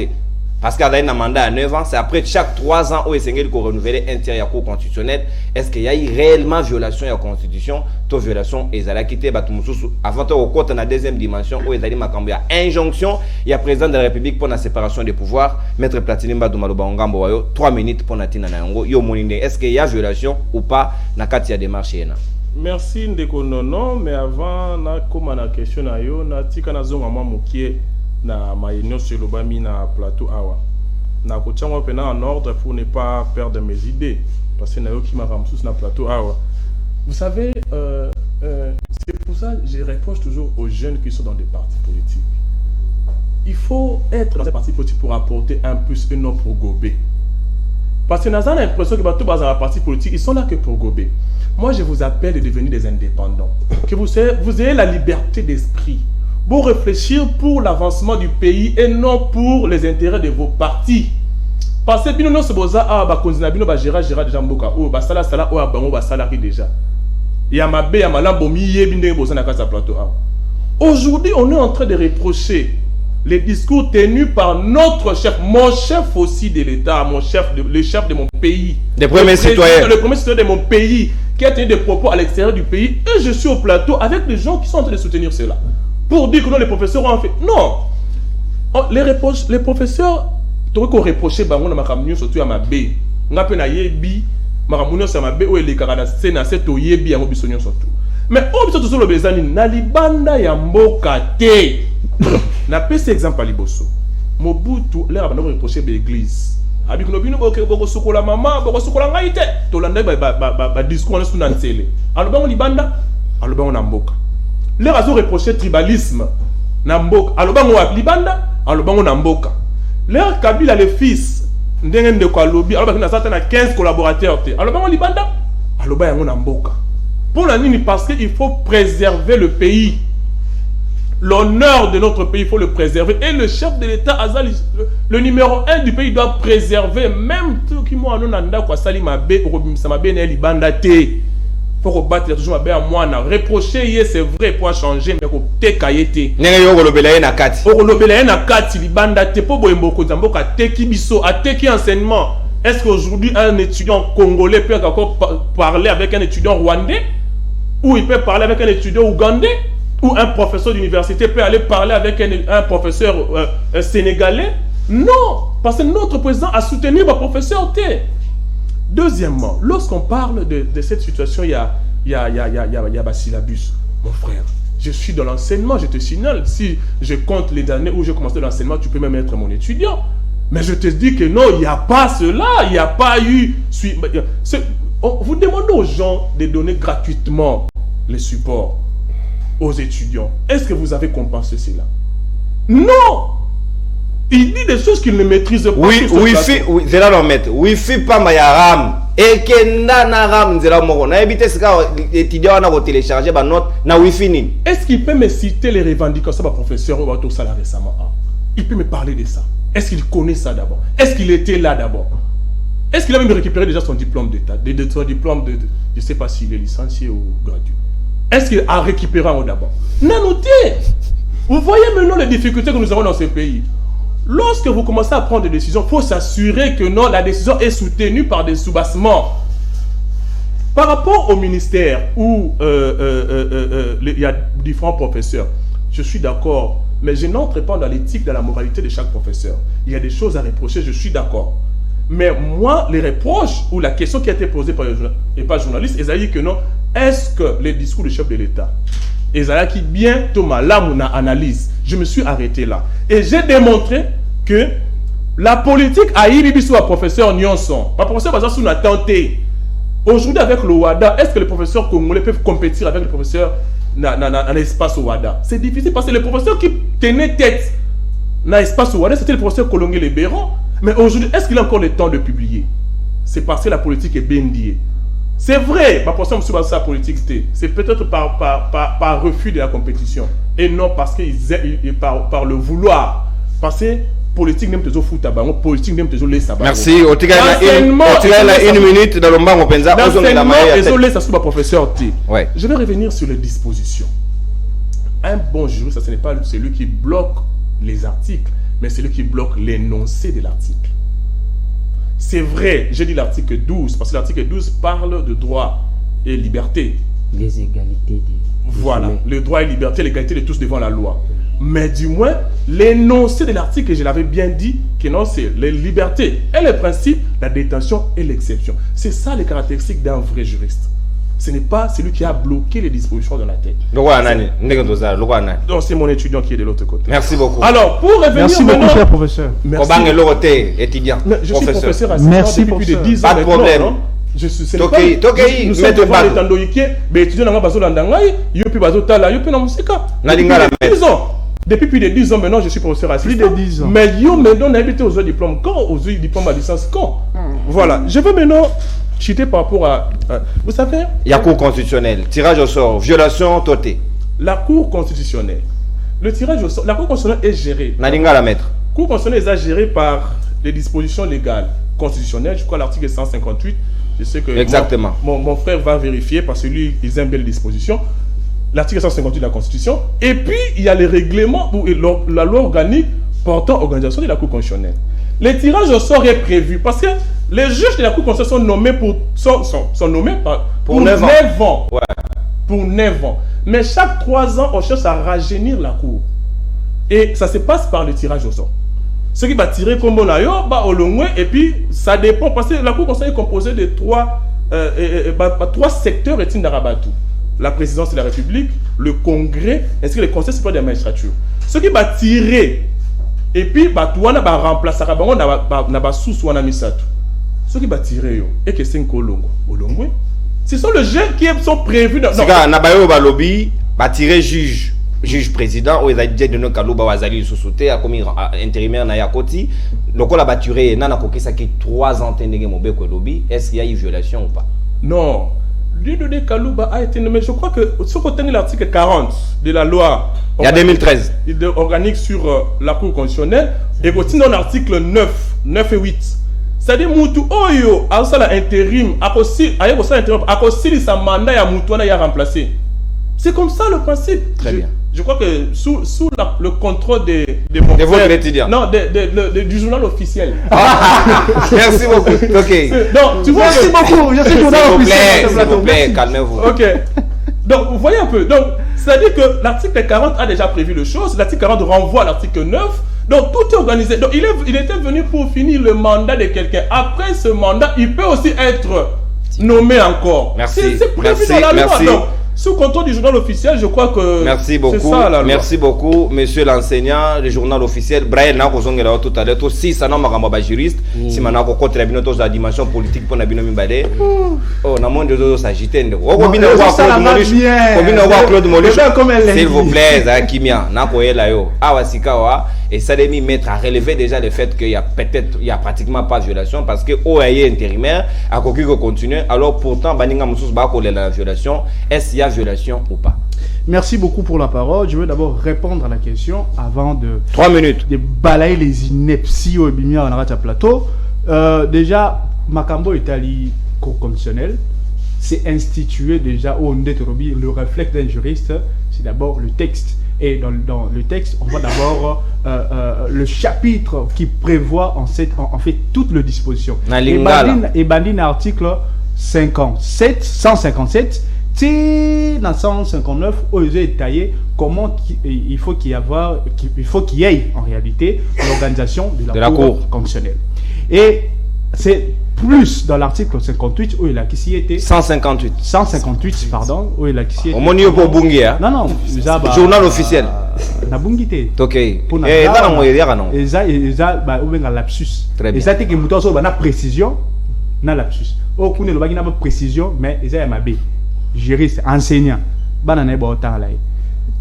Parce qu'il y a un mandat à 9 ans, c'est après chaque 3 ans où il y a renouveler un tiers de la cour constitutionnelle. Est-ce qu'il y a eu réellement violation de la constitution? Toute violation, ils allaient quitter Batumususu. Avant de côté dans la deuxième dimension, où ils allaient il y a injonction, il y a président de la République pour la séparation des pouvoirs, Maître Platini Mbadumaloba Ongambo Wayo, 3 minutes pour Natina Nayango, Yo Moninde. Est-ce qu'il y a violation ou pas? Nakati démarche. Merci Ndeko Nono, mais avant, na comme na question na yo, na tika na zonga mamukie. Na maïno sur le bami na plateau awa na kochangwa pena en ordre pour ne pas perdre mes idées parce que na yo qui m'a ramsous na plateau awa. Vous savez c'est pour ça que je reproche toujours aux jeunes qui sont dans des partis politiques. Il faut être dans un parti politique pour apporter un plus et non pour gober. Parce que nous avons l'impression que tous dans un parti politique ils sont là que pour gober. Moi je vous appelle de devenir des indépendants, que vous ayez la liberté d'esprit pour réfléchir pour l'avancement du pays et non pour les intérêts de vos partis. Parce que bino non se boza ba konzina bino ba gérard déjà mboka o ba sala o bango ba salari déjà. Ya mabe ya malambo mi yebi ndenge boza na kasa plateau. Aujourd'hui, on est en train de reprocher les discours tenus par notre chef, mon chef aussi de l'État, le chef de mon pays. Le premier citoyen de mon pays qui a tenu des propos à l'extérieur du pays et je suis au plateau avec les gens qui sont en train de soutenir cela. Pour dire que non, les professeurs ont fait. Non. Les professeurs, tu vois qu'on reprochait bango na makamnyo surtout à ma B. On a peine à yebi, makamnyo sa ma B ou les karana sena c'est au yebi à mobisonyo surtout. Mais on peut toujours le bezani na libanda ya mboka te. Na pese exemple à liboso. Mobutu l'air abandonné reprocher l'église. Abi kuno bino boko sukola mama, boko sukola ngaite. To landa ba discours na suna ntele. Alors bango libanda, alors bango na mboka. Les raisons reproché tribalisme Namboka. Alors bango libanda, alors bango Namboka. Leur Kabila le fils ndenge de kwa lobby, alors bango na 15 collaborateurs te. Alors bango libanda, alors bango Namboka. Pour la nini parce qu'il faut préserver le pays. L'honneur de notre pays, il faut le préserver. Et le chef de l'État, le numéro 1 du pays, doit préserver. Même tout qui m'a annoncé quoi sali mabe, ça m'a bien libanda te. Faut rebattre toujours à moi na reprocher c'est vrai pour changer mais ko te kayete nenge yo kolobela na kati libanda te po boyembo ko zamboka te ki biso a te ki enseignement. Est-ce qu'aujourd'hui un étudiant congolais peut encore parler avec un étudiant rwandais où il peut parler avec un étudiant ougandais, ou un professeur d'université peut aller parler avec un professeur sénégalais. Non, parce que notre président a soutenu ma professeur T. Deuxièmement, lorsqu'on parle de cette situation, il y a syllabus. Mon frère, je suis dans l'enseignement, je te signale. Si je compte les années où j'ai commencé l'enseignement, tu peux même être mon étudiant. Mais je te dis que non, il n'y a pas cela, il n'y a pas eu... Vous demandez aux gens de donner gratuitement les supports aux étudiants. Est-ce que vous avez compensé cela? Non! Il dit des choses qu'il ne maîtrise pas. Oui, c'est là l'on met. Wi-Fi pas ma ram. Et que na ram zela moko. Na éviter ce cas étudiant na télécharger ba note na Wi-Fi ni. Est-ce qu'il peut me citer les revendications de professeur ou tout ça là récemment? Il peut me parler de ça. Est-ce qu'il connaît ça d'abord? Est-ce qu'il était là d'abord? Est-ce qu'il a même récupéré déjà son diplôme d'état? Son diplôme de je ne sais pas s'il est licencié ou gratuit. Est-ce qu'il a récupéré en haut d'abord? Non, notez. Vous voyez maintenant les difficultés que nous avons dans ce pays. Lorsque vous commencez à prendre des décisions, il faut s'assurer que non, la décision est soutenue par des soubassements. Par rapport au ministère où il y a différents professeurs, je suis d'accord, mais je n'entre pas dans l'éthique, dans la moralité de chaque professeur. Il y a des choses à reprocher, je suis d'accord. Mais moi, les reproches ou la question qui a été posée par les journalistes, ils ont dit que non, est-ce que les discours du chef de l'État, ils ont dit bien, Thomas, là, mon analyse, je me suis arrêté là. Et j'ai démontré que la politique a eu sur le professeur Nyonson. Le professeur Bazassou n'a tenté. Aujourd'hui, avec le WADA, est-ce que les professeurs congolais peuvent compétir avec les professeurs dans l'espace au WADA? C'est difficile parce que les professeurs qui tenaient tête dans l'espace au WADA, c'était le professeur Kolongue Lebéron. Mais aujourd'hui, est-ce qu'il a encore le temps de publier? C'est parce que la politique est bien liée. C'est vrai, ma personne sur sa politique, c'est peut-être par refus de la compétition. Et non parce que par le vouloir. Parce que politique n'aime toujours foutre à ballon, politique n'aime toujours les sabots. Merci. Au Tigana, une minute dans le banc au Penza. Désolé, ça se trouve professeur T. Ouais. Je vais revenir sur les dispositions. Un bon juriste, ce n'est pas celui qui bloque les articles, mais celui qui bloque l'énoncé de l'article. C'est vrai, j'ai dit l'article 12, parce que l'article 12 parle de droit et liberté. Les égalités. Voilà, le droit et liberté, l'égalité de tous devant la loi. Mais du moins, l'énoncé de l'article, je l'avais bien dit, que non, c'est les libertés et les principes, la détention et l'exception. C'est ça les caractéristiques d'un vrai juriste. Ce n'est pas celui qui a bloqué les dispositions de la tête. Donc c'est mon étudiant qui est de l'autre côté. Merci beaucoup. Alors, pour revenir merci beaucoup, cher professeur. Merci. Étudiant. Je suis professeur assistant depuis plus de 10 ans. Pas de problème. Je suis nous sommes devant les tandoïké, mais étudiant dans la base d'Andangaï, yopi bazo tala, yopi na musika. Depuis plus de 10 ans maintenant, je suis professeur assistant. Plus de 10 ans. Mais yo maintenant, on a habité aux diplômes quand, aux diplômes à licence quand. Voilà. Je veux maintenant citer par rapport à vous savez. Il y a cour constitutionnelle, tirage au sort, violation totée. La cour constitutionnelle. Le tirage au sort, la cour constitutionnelle est gérée. Nadinga la maître. La cour constitutionnelle est gérée par les dispositions légales constitutionnelles. Je crois l'article 158. Je sais que exactement. Mon frère va vérifier parce que lui, il aime bien les dispositions. L'article 158 de la Constitution. Et puis, il y a les règlements ou la loi organique portant organisation de la Cour constitutionnelle. Les tirages au sort est prévu parce que les juges de la Cour constitutionnelle sont nommés pour 9 ans. Ouais. Pour 9 ans. Mais chaque 3 ans, on cherche à rajeunir la Cour. Et ça se passe par le tirage au sort. Ce qui va tirer comme on a eu, au loin, et puis ça dépend, parce que la Cour constitutionnelle est composée de 3 secteurs et d'Arabatou. La présidence de la République, le Congrès, ainsi que le Conseil supérieur de la magistrature. Ce qui va tirer, et puis, tout le monde va remplacer, ce qui va tirer, et que c'est un colongo. Ce sont les jeux qui sont prévus dans... lobby, va tirer juge président ou ils dit de nos kalouba wazali sous-sauté a commis intérimaire na yakoti loko la baturé nana kokisa qui 3 ans tendenge mobeko lobby, est-ce qu'il y a eu violation ou pas? Non, l'île de Kalouba a été nommé, je crois que sur côté de l'article 40 de la loi il y a 2013 organique sur la Cour constitutionnelle et aussi dans l'article 9 et 8. C'est-à-dire Moutou Oyo a aussi l'intérim a aussi sa mandat ya Moutou na remplacé. C'est comme ça le principe. Très bien. Je crois que sous le contrôle de votre étudiant. Non, du journal officiel. Merci beaucoup. Ok. Donc, tu vois, merci beaucoup. Je suis journal officiel. S'il vous plaît, calmez-vous. Ok. Donc, vous voyez un peu. Donc, c'est-à-dire que l'article 40 a déjà prévu les choses. L'article 40 renvoie à l'article 9. Donc, tout est organisé. Donc, il était venu pour finir le mandat de quelqu'un. Après ce mandat, il peut aussi être nommé encore. Merci. C'est prévu dans la loi. Donc, sous contrôle du journal officiel, je crois que merci beaucoup. C'est ça, la loi. Merci beaucoup, monsieur l'enseignant, le journal officiel. Brian Nakozongela tout à l'heure, aussi, ça n'a pas juriste. Si maintenant on contre la dimension politique pour Nabino Mimbade. Oh, on a moins de choses s'agiter. Claude Moluch, s'il vous plaît, Kimia, Nakoyela yo, Awasikawa, et ça demi mettre à relever déjà le fait qu'il y a peut-être, il y a pratiquement pas de violation parce que OAE intérimaire, à quoi qu'il continue, alors pourtant, Baninga Moussous Bako la violation, est-ce qu'il y a violation ou pas? Merci beaucoup pour la parole. Je veux d'abord répondre à la question avant de 3 minutes de balayer les inepties au Bimia en Arata Plateau. Déjà, Makambo Italie constitutionnel, c'est institué déjà au Ndetorobi. Le réflexe d'un juriste, c'est d'abord le texte. Et dans le texte, on voit d'abord le chapitre qui prévoit en fait toutes les dispositions. Et Bandine article 157, dans 159, où ils ont taillé comment il faut qu'il y ait en réalité l'organisation de la Cour constitutionnelle. Et c'est plus dans l'article 58 où il a qui était 158 pardon, où il a qui était Omonio pour Bungia. Non, journal officiel. Na Bungité. OK. Pour na lapsus. Très bien. Et ça que muto so na précision na lapsus. Oh kune lo bagina précision mais ils a mabe. Juriste, enseignant. Banane ba autant là.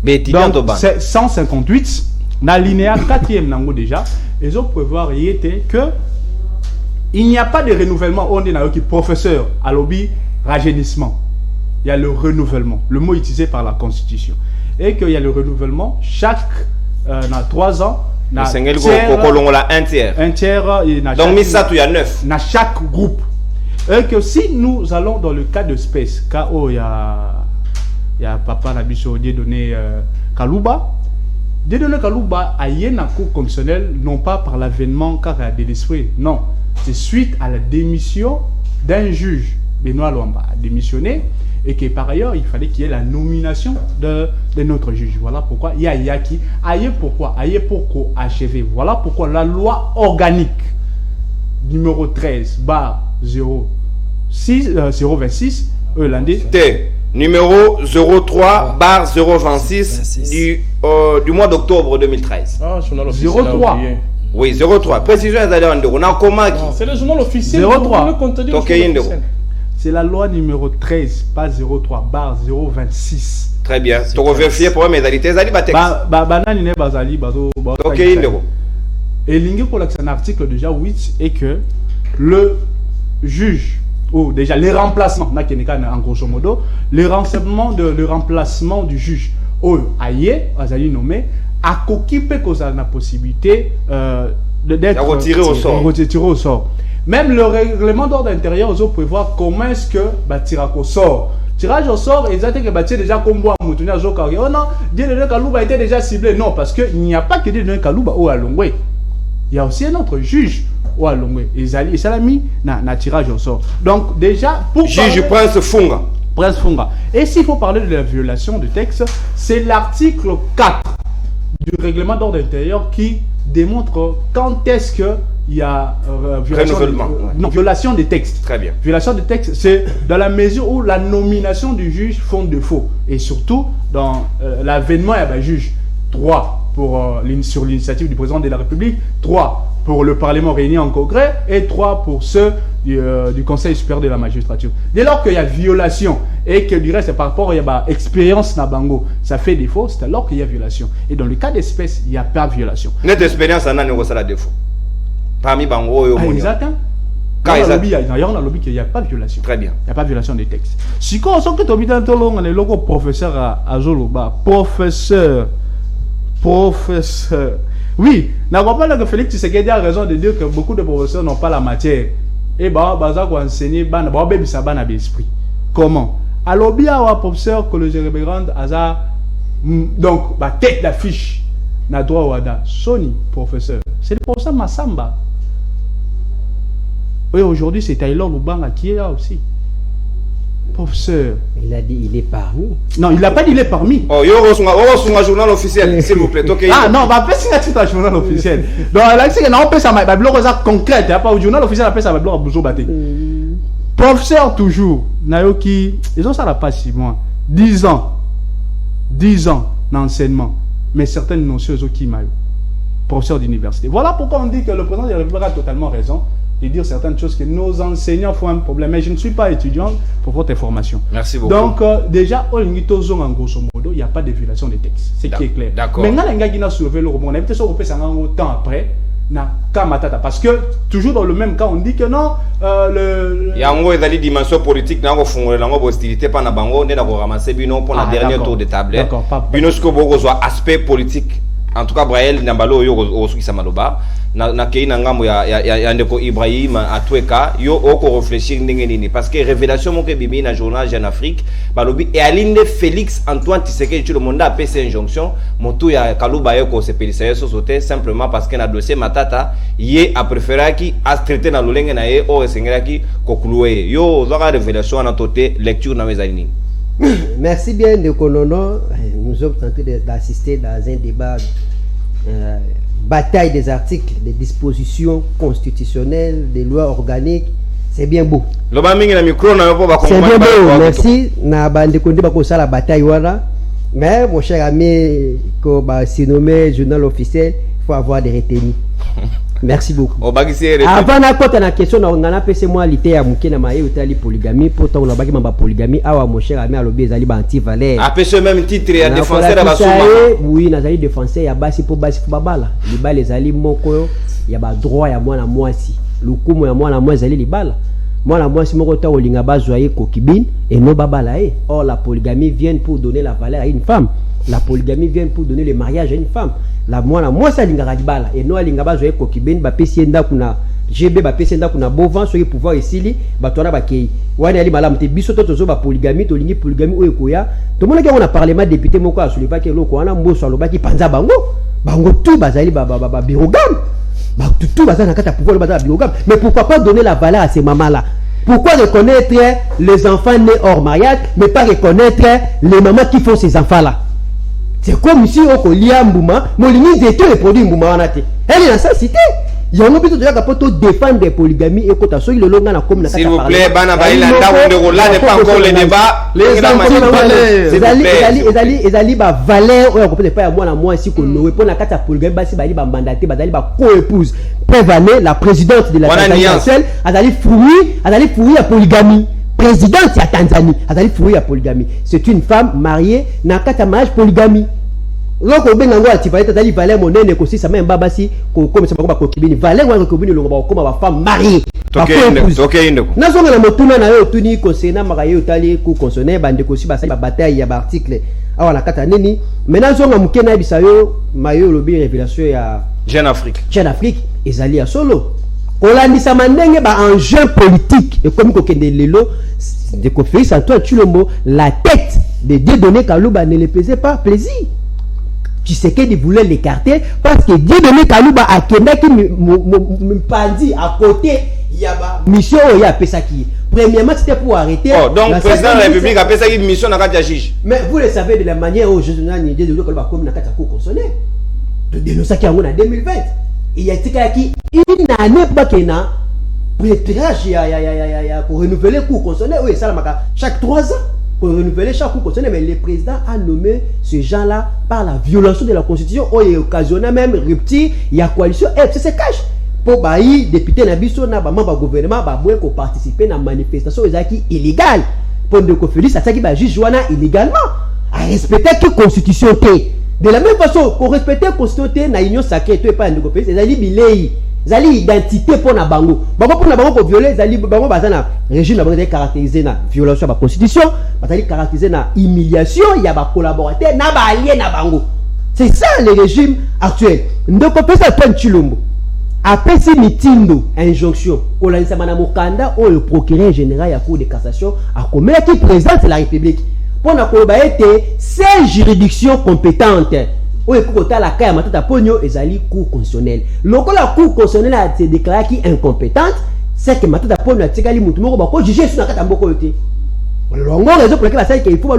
Donc c'est 158 na linéa 4e nango déjà. Ils ont prévoir que il n'y a pas de renouvellement. On est dans le professeur à lobby rajeunissement. Il y a le renouvellement, le mot utilisé par la Constitution. Et qu'il y a le renouvellement chaque 3 ans. Un tiers. Donc, il y a 9. Dans chaque groupe. Et que si nous allons dans le cas d'espèce, car il y a Papa Nabiso donné Kalouba. Dédonné Kalouba a yé na cour constitutionnelle, non pas par l'avènement car de l'esprit, non. C'est suite à la démission d'un juge. Benoît Luamba a démissionné et que par ailleurs, il fallait qu'il y ait la nomination de notre juge. Voilà pourquoi il y a Yaki. Aïe pourquoi? Aïe pourquoi achever. Voilà pourquoi la loi organique numéro 13 026 hollandais. Numéro 03 026 du mois d'octobre 2013. Ah, journal officiel. 03. Oui, 03. Précision, on a comment c'est le journal officiel. 03. C'est la loi numéro 13, pas 03, 026. Très bien. Tu as vérifié pour mes modalités. Et l'ingé pour un article déjà 8 est que le juge, ou déjà les remplacements, en grosso modo, le remplacement du juge, ou aïe, azali nommé, a coquipé cause la possibilité d'être retiré au sort. Même le règlement d'ordre intérieur aussi prévoit comment est-ce que tirage au sort. Tirage au sort, exactement que déjà comme moi, oh non, Dieu Kalouba était déjà ciblé. Non, parce qu'il n'y a pas que Dieu Kalouba ou Alongwe. Il y a aussi un autre juge ou Alongwe. Et ça l'a mis dans tirage au sort. Donc déjà, pour juge Prince Funga. Prince Funga. Et s'il faut parler de la violation de texte, c'est l'article 4 du règlement d'ordre intérieur qui démontre quand est-ce que il y a violation des textes. Très bien. Violation des textes, c'est dans la mesure où la nomination du juge font défaut. Et surtout, dans l'avènement, il y a un juge. 3 sur l'initiative du président de la République, 3 pour le Parlement réuni en congrès et 3 pour ceux du Conseil supérieur de la magistrature. Dès lors qu'il y a violation et que du reste, par rapport à l'expérience Nabango, ça fait défaut, c'est alors qu'il y a violation. Et dans le cas d'espèce, il n'y a pas de violation. Notre expérience en a négocié la défaut. Parmi Bango et exact. Quand il y a lobby qu'il n'y a pas de violation. Très bien. Il n'y a pas de violation des textes. Si on sent que tu habites dans le logo professeur à Zoloba, professeur. Oui, n'a pas que Félix Tshisekedi a raison de dire que beaucoup de professeurs n'ont pas la matière. Et baza ko enseigner ban ba bebi sa ban esprit. Comment? Alors bien un professeur que le Jérébrand Aza donc ba tête d'affiche na droit wada Sony professeur. C'est le professeur Massamba. Oui, aujourd'hui c'est Taylor Lubanga qui est là aussi. Professeur. Il a dit il est parmi. Non, il n'a pas dit il est parmi. Oh, yo, on journal officiel, s'il vous plaît. Ah non, va faire signer un journal officiel. Donc, là, c'est qu'on peut ça, mais concrète, pas au journal officiel, après ça va bloquer Bouzo Baté. Professeur, toujours, Nayoki, ils ont ça la passe 6 mois. 10 ans d'enseignement, mais certaines notions qui m'ont professeur d'université. Voilà pourquoi on dit que le président de la République a totalement raison de dire certaines choses que nos enseignants font un problème. Mais je ne suis pas étudiant pour votre information. Merci beaucoup. Donc, déjà, en grosso modo, il n'y a pas de violation des textes. C'est qui est clair. D'accord. Maintenant, les gars qui ont soulevé le rebond, on a peut-être sauvé ça autant après. Parce que, toujours dans le même cas, on dit que non, il y a une dimension politique, il y a une hostilité, il y a ramasser pour le dernier tour de table. D'accord, Bino, ce que aspect politique. En tout cas, Braille, Nambalo, yo, qui Samaloba, na kei na ngambo ya ndeko Ibrahim a tueka, yo oko réfléchir ndenge nini. Parce que révélation mon que bibi na journal Jeune Afrique, balobi et aline Félix Antoine Tshisekedi tout le monde a fait cette injonction, motu ya Kaluba yoko se pelisa yeso sauter simplement parce que na dossier matata, yé a préféré qui a traité na lolenge na ye o esengera ki kokuluwe. Yo zaka révélation na toté lecture na mezalini. Merci bien de Konono. Nous sommes en train d'assister dans un débat, bataille des articles, des dispositions constitutionnelles, des lois organiques. C'est bien beau. C'est bien beau, merci. Na bande konde ba kosa la bataille wana. Mais mon cher ami, ko ba si nommé journal officiel, il faut avoir des retenues. Merci beaucoup. Avant de la question, on a passé moi l'ité à Moukena Maé ou tali polygamie. Pourtant, on a bâti ma polygamie. Ah, mon cher ami, à l'objet, Zali anti-valère. Après ce même titre, il y a défenseur à Bassouma. Oui, Nazali défenseur, il y a Bassi pour Babala. Les balles, les Ali Moko, il y a droit, il y a moi, moi si. Le coup, moi, Zali, les balles. Moi, si mon retard au Lingaba, Zoye, Kokibin, et non Babalae. Or, la polygamie vient pour donner la valeur à une femme. La polygamie vient pour donner le mariage à une femme. Moi ça lingara dibala et no lingaba zoye kokibeni ba pesienda kuna GB ba pesienda kuna bovan soki pouvoir esili ba tona ba kei wana ali malamu te biso to ba polygamie to lingi polygamie oyo koya to mona on a parlement député moko a soulevé que loko wana mboso alobaki panza bango tout bazali ba birogam ba tout bazana kata pouvoir bazala birogam. Mais pourquoi pas donner la valeur à ces mamans là? Pourquoi reconnaître les enfants nés hors mariage mais pas reconnaître les mamans qui font ces enfants là? C'est comme si on colia Mbouma, mon limite de tous les produits Mbouma en a été. Elle est dans sa cité. Il y a un peu de défendre les polygamies et quand le long na comme s'il vous plaît, Bana Bailanda, on n'est pas encore le débat. Les ali ba valeur, on peut pas moi si qu'on ne répond à kata polygamie, basi bali ba mandaté, bazali ba co-épouse. Prévalé la présidente de la Tanzanie, azali fruit la polygamie. Présidente de Tanzanie, azali fruit la polygamie. C'est une femme mariée na kata mariage polygamie. Donc on benga ngwa tipaleta dali valeur monene ko si ça même baba si ko comme ça ba ko kibini valeur wa ko kibini longo ba ko ba femme mariée. Na zonga na motuna na yo tuni ko sena makayo tali ko consonner bande ko si ba sa ba bataille ya ba article awa na kata nini. Maintenant zonga mukena bisayo mayo lobi révélation ya Jeune Afrique. Jeune Afrique ezali ya solo. Olandisa mandenge ba enjeu politique et comme kokende lelo de Félix Antoine Tshilombo, la tête de Dieudonné Kalouba ne le pesait pas plaisir. Tshisekedi voulait l'écarter parce que Dieudonné Kalouba a Kendaki me pandi à côté il y a mission il y a Pesaki. Premièrement c'était pour arrêter. Oh, donc le président de la République a Pesaki mission dans la juge. Mais vous le savez de la manière où Dieudonné Kalouba comme na kata ko consonner de dénoncer qui en 2020. Il y a une année pour kena préparage pour renouveler le cours consonné. Oui, ça chaque 3 ans pour renouveler chaque cours consonné. Mais le président a nommé ce gens-là par la violation de la constitution. Oh, il occasionné même rupture. Il y a coalition. Et c'est cash pour bailler député Nabiso na membre gouvernement ba boye ko participer na manifestation ezaki illégal. Pour de Félix ça qui ba juge Joana illégalement à respecter que constitution té. De la même façon, pour respecter la constitution, na union sacrée, tu es pas un négocié, c'est zali bilei, zali identité pour na bango. Bango pour na bango pour violer, zali bango bazana régime na bango caractérisé na violation de la constitution, bazali caractérisé na humiliation, il y a ba collaborateur, na ba allié na bango. C'est ça le régime actuel. Ndoko pesa Antoine Tshilombo. Après ces mitindo, injonction, on a dit ça madame Okanda, ou le procureur général à la Cour de cassation, à combien qui présente la République. Pour na koloba été ces juridictions compétentes oyo ekokota la kaya matata ponyo ezali cour constitutionnelle. Loko la cour constitutionnelle a été déclarée qui incompétente, c'est que matata ponyo atikali mutu moko ba ko juger sur na kata mboko yote. longo raison pour laquelle il faut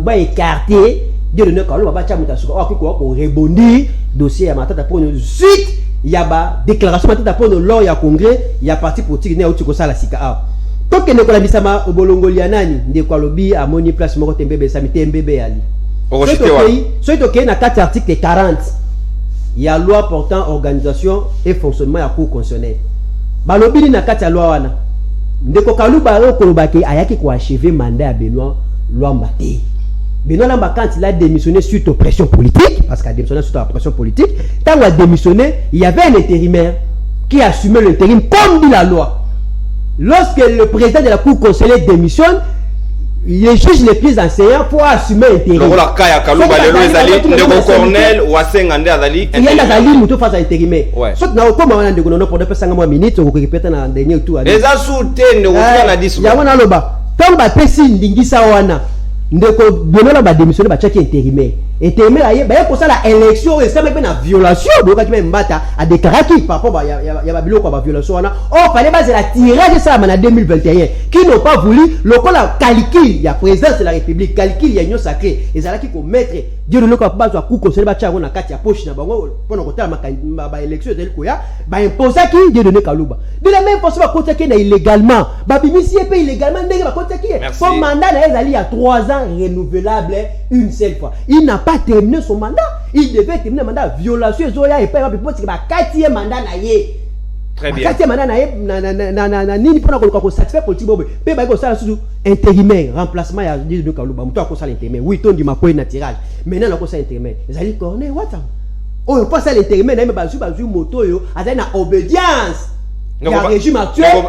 ba écarter Dieu donne quand ba cha muta suka ko rebondir dossier ya matata pour une suite il y a ba déclaration matata pour lors ya congrès il y a parti politique ne uti ko sala sika a to ke ne ko la bisama obolongoli ya nani ndeko alobi amoni place moko tembebe samite mbebe ali so to ke na 4 article 40 il y a loi portant organisation et fonctionnement ya cour constitutionnelle balobi ni na kati ya loi wana ndeko kaluba kolobaki ayaki ko achever mandat ya Benoît Luamba te. Benoît Luamba quand il a démissionné suite aux pressions politiques, parce qu'il a démissionné suite à la pression politique, quand il a démissionné, il y avait un intérimaire qui assumait l'intérim comme dit la loi. Lorsque le président de la cour constitutionnelle démissionne, les juges les plus enseignants pour assumer l'intérim. Donc la kaya kaluba le ezali ndeko Cornel wasengande azali. Il y a azali muto face à intérimaire. Sauf na okoma wana ndeko nono pour de pesa ngamo minute ko répéter na dernier tour. Les asouté ndeko na diso. Ya wana loba. Tant ba pesi ndingisa wana. Ndeko Benoît ba démissionner ba chaki intérimaire. Intérimaire aye ba ko sala élection et ça même na violation donc qui même mbata a déclaré qui par rapport ya ba biloko ba violation wana. Oh fallait baser la tirage ça en 2021 qui n'ont pas voulu le la calcul ya présidence de la République calcul ya union sacrée et ça qui ko mettre Dieu le ko ba ko conseiller ba chango na kati ya poche na bango pour ko tala ba élection de ko ya ba imposer qui Dieu donné Kaluba de la même façon ba côté qui na illégalement ba bimisi pe illégalement ndenge ba côté qui son mandat na ezali à 3 ans renouvelable une seule fois il n'a pas terminé son mandat il devait terminer le mandat violation zoya et pas parce que ba 4e mandat na ye très bien 4e mandat na ye na nini pour ko satisfaire politique bobe pe ba ko sala sous intérimaire remplacement ya de Kaluba muto ko sala intérimaire oui ton du mapoe na tirage maintenant na ko sala intérimaire ezali corner wata oh pas ça l'intérimaire na me ba zu moto yo azali na obédience ya régime actuel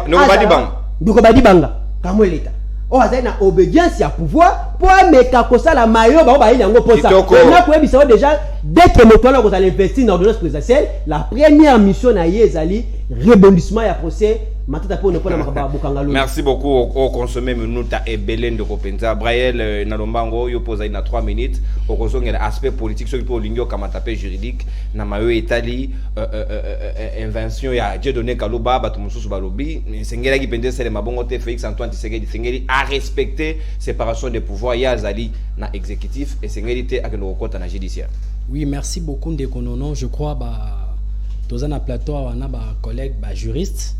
ndoko badi banga kamwe leta oh azali na obédience ya pouvoir pour meka kosala mayo ba yango posa na ko ebisa déjà dès que moto na ko sala investir dans l'ordonnance présidentielle la première mission na yezali rebondissement ya procès matata po ne pona makaba bukangalo. Merci beaucoup au consommer minuta et Belen de Kopenza Braille na lombango yo posa ina 3 minutes au consommer l'aspect politique ce qui pour lingio kama tapé juridique na mayo etali invention ya Dieu donné Kaluba batu mususu balobi sengela ki pende sele mabongo te Félix Antoine Tshisekedi sengeli a respecter séparation des pouvoirs ya zali na exécutif et sengeli te akendo kota na judiciaire. Oui, merci beaucoup Ndekonono, je crois dans un plateau on a ba collègue ba juriste.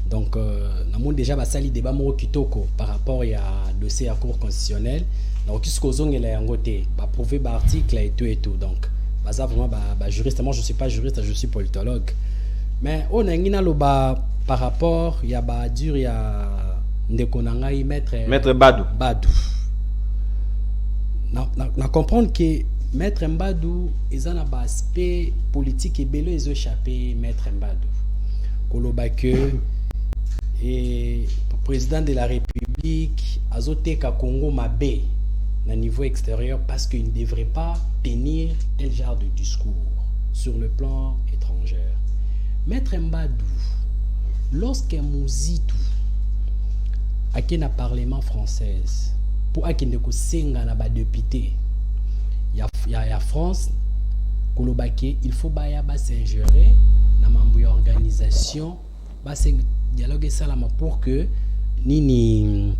Donc, nous avons déjà sali débat kitoko par rapport à dossier à cour constitutionnelle. Donc, tout ce qu'on a prouvé par article et tout. Donc, ça vraiment juriste. Moi, je ne suis pas juriste, je suis politologue. Mais on a par rapport, il y a dur, il y a Maître Badou. On comprendre que Maître Mbadou, ils ont un aspect politique et bello, ils ont échappé Maître Mbadou. Kolobake. Et le président de la République a zoté qu'à Congo Mabé à niveau extérieur parce qu'il ne devrait pas tenir tel genre de discours sur le plan étranger. Maître Mbadou, lorsqu'un mouzitou a qui na parlement français pour qu'il ne senga na ba député il y a France kolobake il faut ba s'ingérer na mambo ya organisation ba dialogue salama pour que nini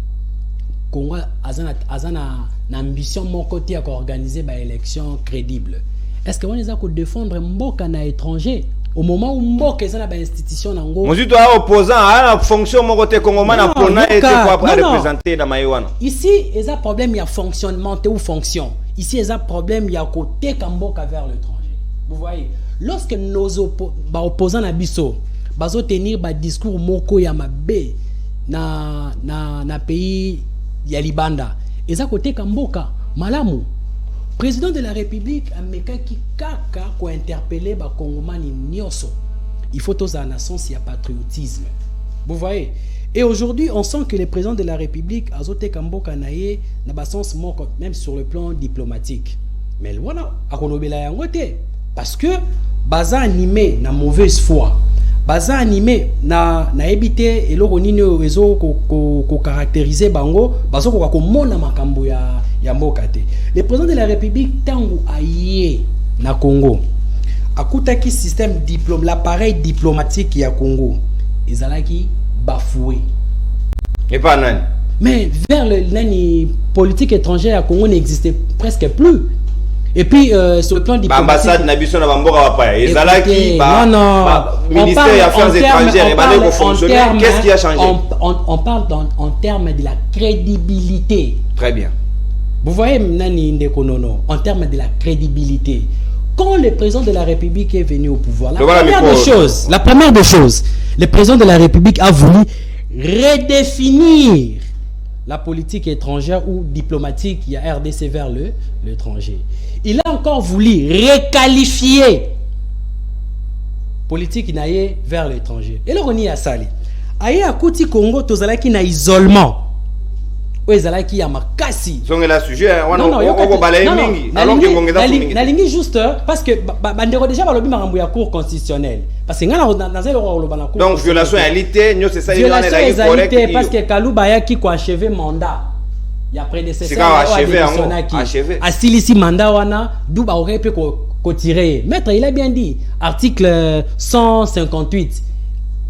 Congo azana ambition mon côté à organiser ba élection crédible. Est-ce que on les a ko défendre mboka na étranger au moment où mboka ezana ba institution nango Mozitu a opposant à la fonction mon côté congolais na pona et quoi représenter na maïwana. Ici il y a problème il y a fonctionnement ou fonction. Ici il y a problème il y a côté kamboka vers l'étranger. Vous voyez lorsque nos opposants na biso bazo tenir ba discours moko ya mabe na pays ya libanda eza côté kamboka malamu président de la République ameka ki kaka ko interpeller ba kongomani nyoso il faut tous en sens ya patriotisme vous voyez et aujourd'hui on sent que le président de la République azote kamboka naye na ba sens moko même sur le plan diplomatique mais voilà akolobela yango te parce que baza animé na mauvaise foi baza animé na ebité eloko nini ezo ko caractériser bango bazo ko mona makambo ya mboka te. Le président de la République tango aye na Congo akutaki système l'appareil diplomatique ya Congo ezalaki bafoué et pas nani Mais vers le politique étrangère à Congo n'existait presque plus. Et puis sur le plan diplomatique, ambassade Nabiso na bamboka papa ezalaki non, ministère des Affaires étrangères et balé fonctionner. Qu'est-ce qui a changé? On parle en termes de la crédibilité. Très bien. Vous voyez Nani Ndekonono, en termes de la crédibilité. Quand le président de la République est venu au pouvoir, la première des choses, le président de la République a voulu redéfinir la politique étrangère ou diplomatique, il y a RDC vers l'étranger. Il a encore voulu requalifier politique naïe vers l'étranger. Et là, on y a sali. Aïe à Kouti Congo, tozalaki na isolement. Oezalaki ya makasi. Zonge la sujet, on balaye mingi. Alors que ngongeza mingi. Na lingi juste parce que bandeko déjà balobi makambo ya cour constitutionnelle. Parce que ngana nazelo ko na cour. Donc violation à l'ité, nyo c'est ça il en est correct parce que Kalouba yaki ko achever mandat. Il y a prédécesseur achevé. Asilisi mandat wana duba aurait pu ko tirer. Maître, il a bien dit article 158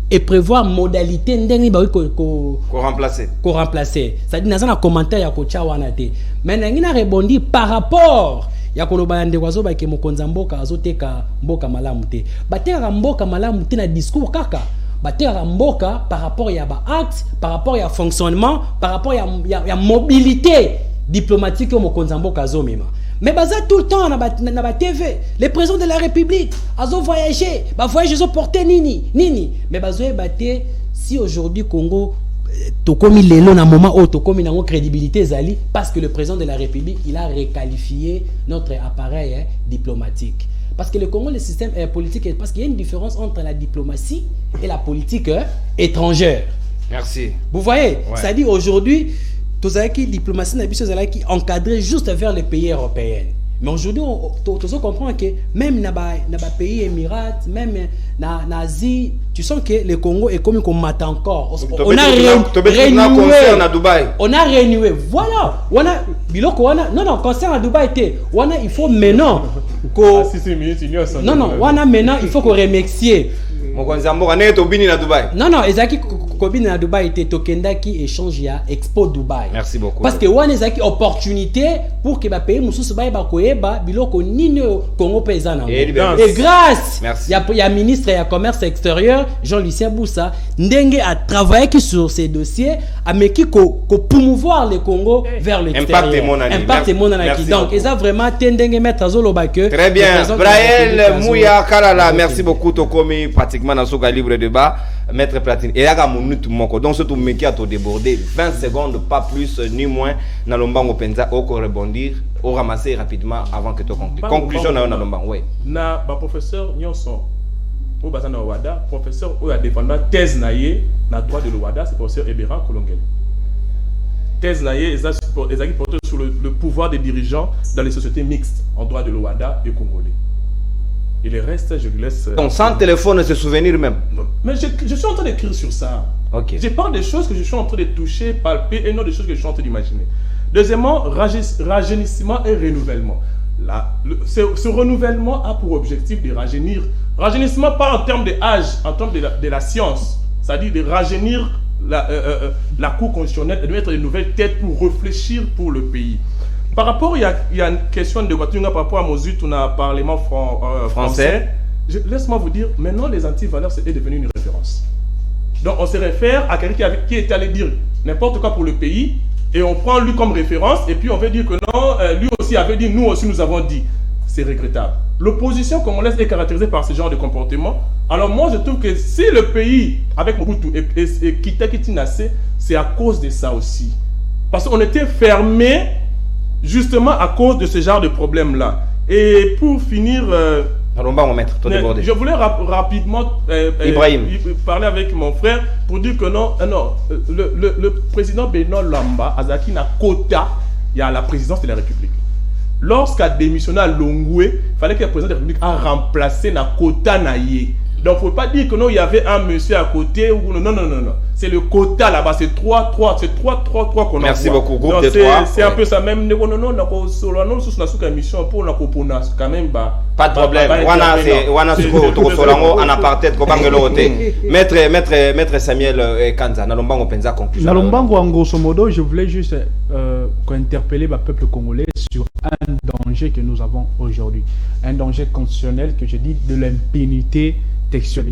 et prévoir modalité ndenge ba ko remplacer. Ça dit dans un commentaire ya ko wana te. Mais ngina rebondi par rapport ya koloba ndeko wazo ba ke mokonza mboka azoteka mboka malamu te. Bateka mboka malamu te na discours kaka. Bateka mboka par rapport ya ba acte, par rapport ya fonctionnement, par rapport ya mobilité diplomatique au mokonza mboka azomema. Mais baza tout le temps na ba TV, les présidents de la République azo voyager, ba voyager zo porter nini. Mais bazo baté si aujourd'hui Congo tokomi lelo na moment où tokomi na crédibilité zali parce que le président de la République il a requalifié notre appareil diplomatique. Parce que le Congo, le système politique, parce qu'il y a une différence entre la diplomatie et la politique étrangère. Merci. Vous voyez, c'est-à-dire aujourd'hui, tout ça qui diplomatie qui encadré juste vers les pays européens. Mais aujourd'hui, on comprend que même dans les pays Émirats, même en Asie, tu sens que le Congo est comme qu'on m'attend encore. On a renoué. On a renoué. Voilà. On a non, concert à Dubaï, il faut maintenant maintenant, il faut qu'on remercie. Non, Ezaki Kobini na Dubaï était Tokenda qui échange à Expo Dubaï. Merci beaucoup. Parce que wana ezaki opportunité pour que ba pays mususu ba koyeba biloko nini Congo paysan. Et grâce il y a ministre et commerce extérieur Jean-Lucien Boussa ndenge a travaillé sur ces dossiers a meki ko promouvoir le Congo vers l'extérieur. Impact mon anaki. Donc ils ont vraiment tendenge mettre azoloba que. Très bien. Braël Mouya Kalala, merci beaucoup Tokomi pratiquement dans ce libre débat. Maître Platine. Et là, donc, ce tout mec qui a tout débordé, 20 secondes, pas plus ni moins, dans l'ombango penza, au rebondir, au ramasser rapidement avant que tu conclues. Conclusion dans l'ombango, oui. Na, professeur Nyonson, au bazan na Ouada, professeur, ou a défendu thèse naïe, na droit de l'Ouada, c'est professeur Ebera Kolongel. Thèse naïe, ils ont porté sur le pouvoir des dirigeants dans les sociétés mixtes, en droit de l'Ouada et congolais. Et le reste, je lui laisse... Donc, sans téléphone, se souvenir même. Mais je suis en train d'écrire sur ça. Okay. Je parle des choses que je suis en train de toucher, palper, et non des choses que je suis en train d'imaginer. Deuxièmement, rajeunissement et renouvellement. Ce renouvellement a pour objectif de rajeunir. Rajeunissement, pas en termes d'âge, en termes de la science. C'est-à-dire de rajeunir la Cour constitutionnelle et de mettre de nouvelles têtes pour réfléchir pour le pays. Par rapport, il y a une question de Watunga par rapport à Mozut, on a un parlement français. Laisse-moi vous dire, maintenant les antivaleurs est devenu une référence. Donc on se réfère à quelqu'un qui est allé dire n'importe quoi pour le pays, et on prend lui comme référence, et puis on veut dire que non, lui aussi avait dit, nous aussi nous avons dit. C'est regrettable. L'opposition congolaise est caractérisée par ce genre de comportement. Alors moi je trouve que si le pays, avec Mobutu et Kita-Kitinase, c'est à cause de ça aussi. Parce qu'on était fermé justement à cause de ce genre de problème-là. Et pour finir, je voulais rapidement parler avec mon frère pour dire que le président Benoît Lamba, Azaki na quota, il y a la présidence de la République. Lorsqu'a démissionné à Longwe, il fallait que le président de la République a remplacé na quota naïe. Donc, faut pas dire que non, il y avait un monsieur à côté ou non. C'est le quota là-bas, c'est 3 qu'on a. Merci beaucoup, groupe donc, de 3. C'est un peu ça même. Non, émission pour quand même. Pas de problème. Wana suko tokosolango en apartheid ko bangelo te. Maître Samuel Kanza, nalombango penza conclusion. Nalombango en grosso modo, je voulais juste interpeller le peuple congolais sur un danger que nous avons aujourd'hui. Un danger constitutionnel que je dis de l'impunité textuelle.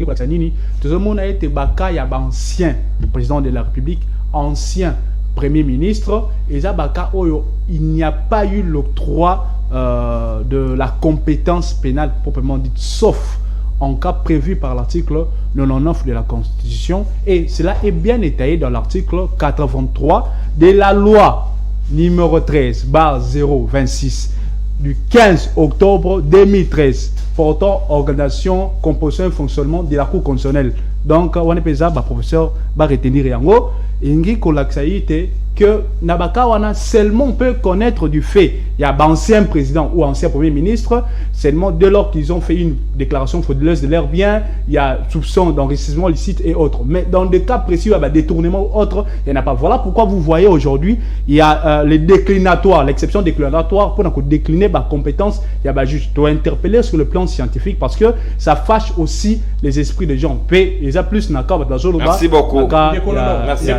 Tout le monde a été baka, il y a ancien président de la République, ancien Premier ministre, et Zabaka Oyo, il n'y a pas eu l'octroi de la compétence pénale proprement dite, sauf en cas prévu par l'article 99 de la Constitution, et cela est bien détaillé dans l'article 83 de la loi numéro 13/026 du 15 octobre 2013 portant organisation, composition et fonctionnement de la Cour constitutionnelle. Donc, on est pesé, professeur, va retenir yango. Ingi kolaksaïte que Nabaka wana seulement peut connaître du fait. Il y a ancien président ou ancien premier ministre, seulement dès lors qu'ils ont fait une déclaration frauduleuse de leurs biens, il y a soupçon d'enrichissement licite et autres. Mais dans des cas précis, il y a détournement ou autre, il n'y en a pas. Voilà pourquoi vous voyez aujourd'hui, il y a les déclinatoires, l'exception déclinatoire pour décliner ma compétence. Il y a juste doit interpeller sur le plan scientifique parce que ça fâche aussi les esprits des gens. Merci beaucoup. Merci.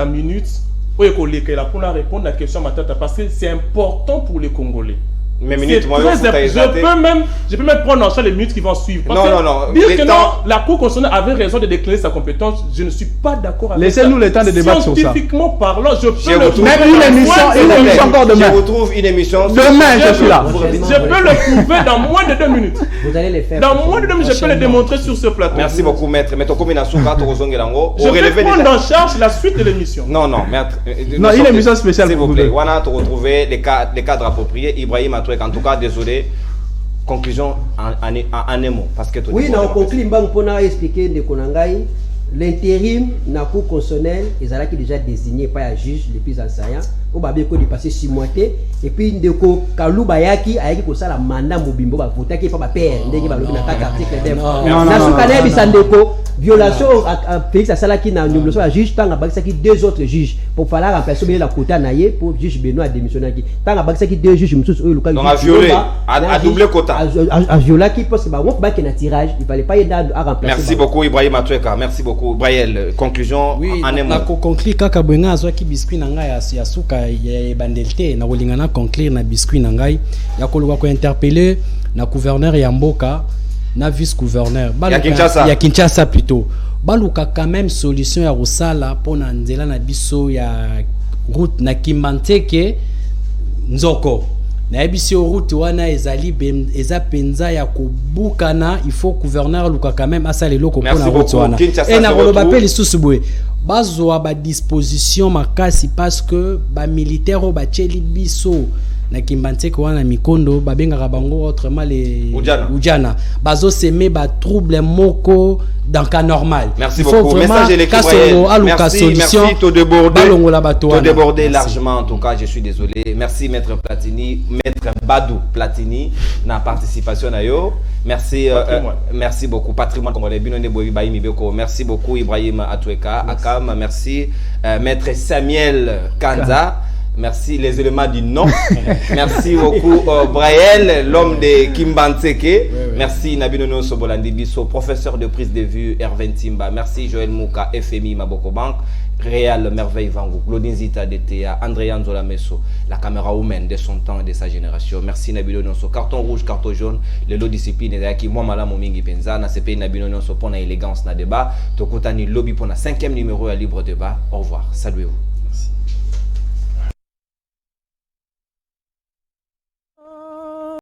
Minutes pour répondre à la question Matata parce que c'est important pour les Congolais. Mais minutes, moi, je peux même prendre en charge les minutes qui vont suivre. Parce non. Dire que non, la Cour constitutionnelle avait raison de déclarer sa compétence, je ne suis pas d'accord avec ça. Laissez-nous le temps de débattre sur ça. Scientifiquement parlant, je peux même une émission encore demain. Je retrouve une émission. Demain, je suis là. Je peux le prouver dans moins de 2 minutes. Vous allez les faire. Dans moins de 2 minutes, je peux le démontrer sur ce plateau. Merci beaucoup, maître. Mais ton combination, je vais prendre en charge la suite de l'émission. Non, maître. Non, une émission spéciale. S'il vous plaît. On a retrouvé les cadres appropriés. Ibrahim Atouek, en tout cas, désolé. Conclusion en un mot. Parce que oui, on conclut pour expliquer de Konangai. L'intérim na Cour constitutionnelle, ils ont déjà désigné par un juge le plus enseignant. Au babé ko dépassé 6 mois et puis ndeko Kalouba yaki ayaki ko sala mandat mobimbo ba voter ki pa ba père ndeki ba lobi na 4 articles na sukana bisandeko violation à Félix Salaki na nomination à juge tanga bakisa ki 2 autres juges pour falloir remplacer bien la quota naie pour juge Benoît démissionner ki tanga bakisa ki 2 juges mususu oyo luka a violé a doublé quota a violé ki parce que ba wok ba ki na tirage il fallait pas y à remplacer. Merci beaucoup Ibrahim Atoueka, merci beaucoup Braël. Conclusion oui, en un mot. Na conclure kaka bwenga azwa ki biscuit na ngai ya suka ya bandelte na kolingana conclure na biscuit na ngai ya koluka ko interpeller na gouverneur ya mboka na vice gouverneur ya Kinshasa plutôt baluka quand même solution ya rusala pona nzela na biso ya route na Kimbanteke Nzoko na ebisi route wana ezali eza penza ya kobukana. Il faut gouverneur luka quand même asala loko pona route wana et na koloba pe lisusu boye bazwa ba disposition makasi parce que ba militaire o ba tcheli biso na Kimbanteke wana mikondo babengaka bango autrement les Ujana bazo semer ba trouble moko dans cas normal. Merci beaucoup. Message de l'équipe Royal. Merci, tout débordé largement. En tout cas, je suis désolé. Merci Maître Platini, Maître Badou Platini, na participation à yo. Merci, merci beaucoup. Patrimoine congolais. Merci beaucoup Ibrahim Atoueka, Akam. Merci Maître Samuel Kanza. Merci les éléments du nom. Merci beaucoup Braël, l'homme de Kimbanteke. Merci Nabinono Sobolandi Bisso, professeur de prise de vue Hervé Timba. Merci Joël Mouka, FMI Maboko Bank. Réal Merveille Vango, Claudine Zita DTA, André Anzola Messo, la caméra humaine de son temps et de sa génération. Merci Nabilo Nonso. Carton rouge, carton jaune, le lot discipline et qui moi malam mingi penza na CP Nabilo Nonso pour na élégance na débat. Tokotani lobby pour na 5e numéro à libre débat. Au revoir. Saluez-vous. Merci.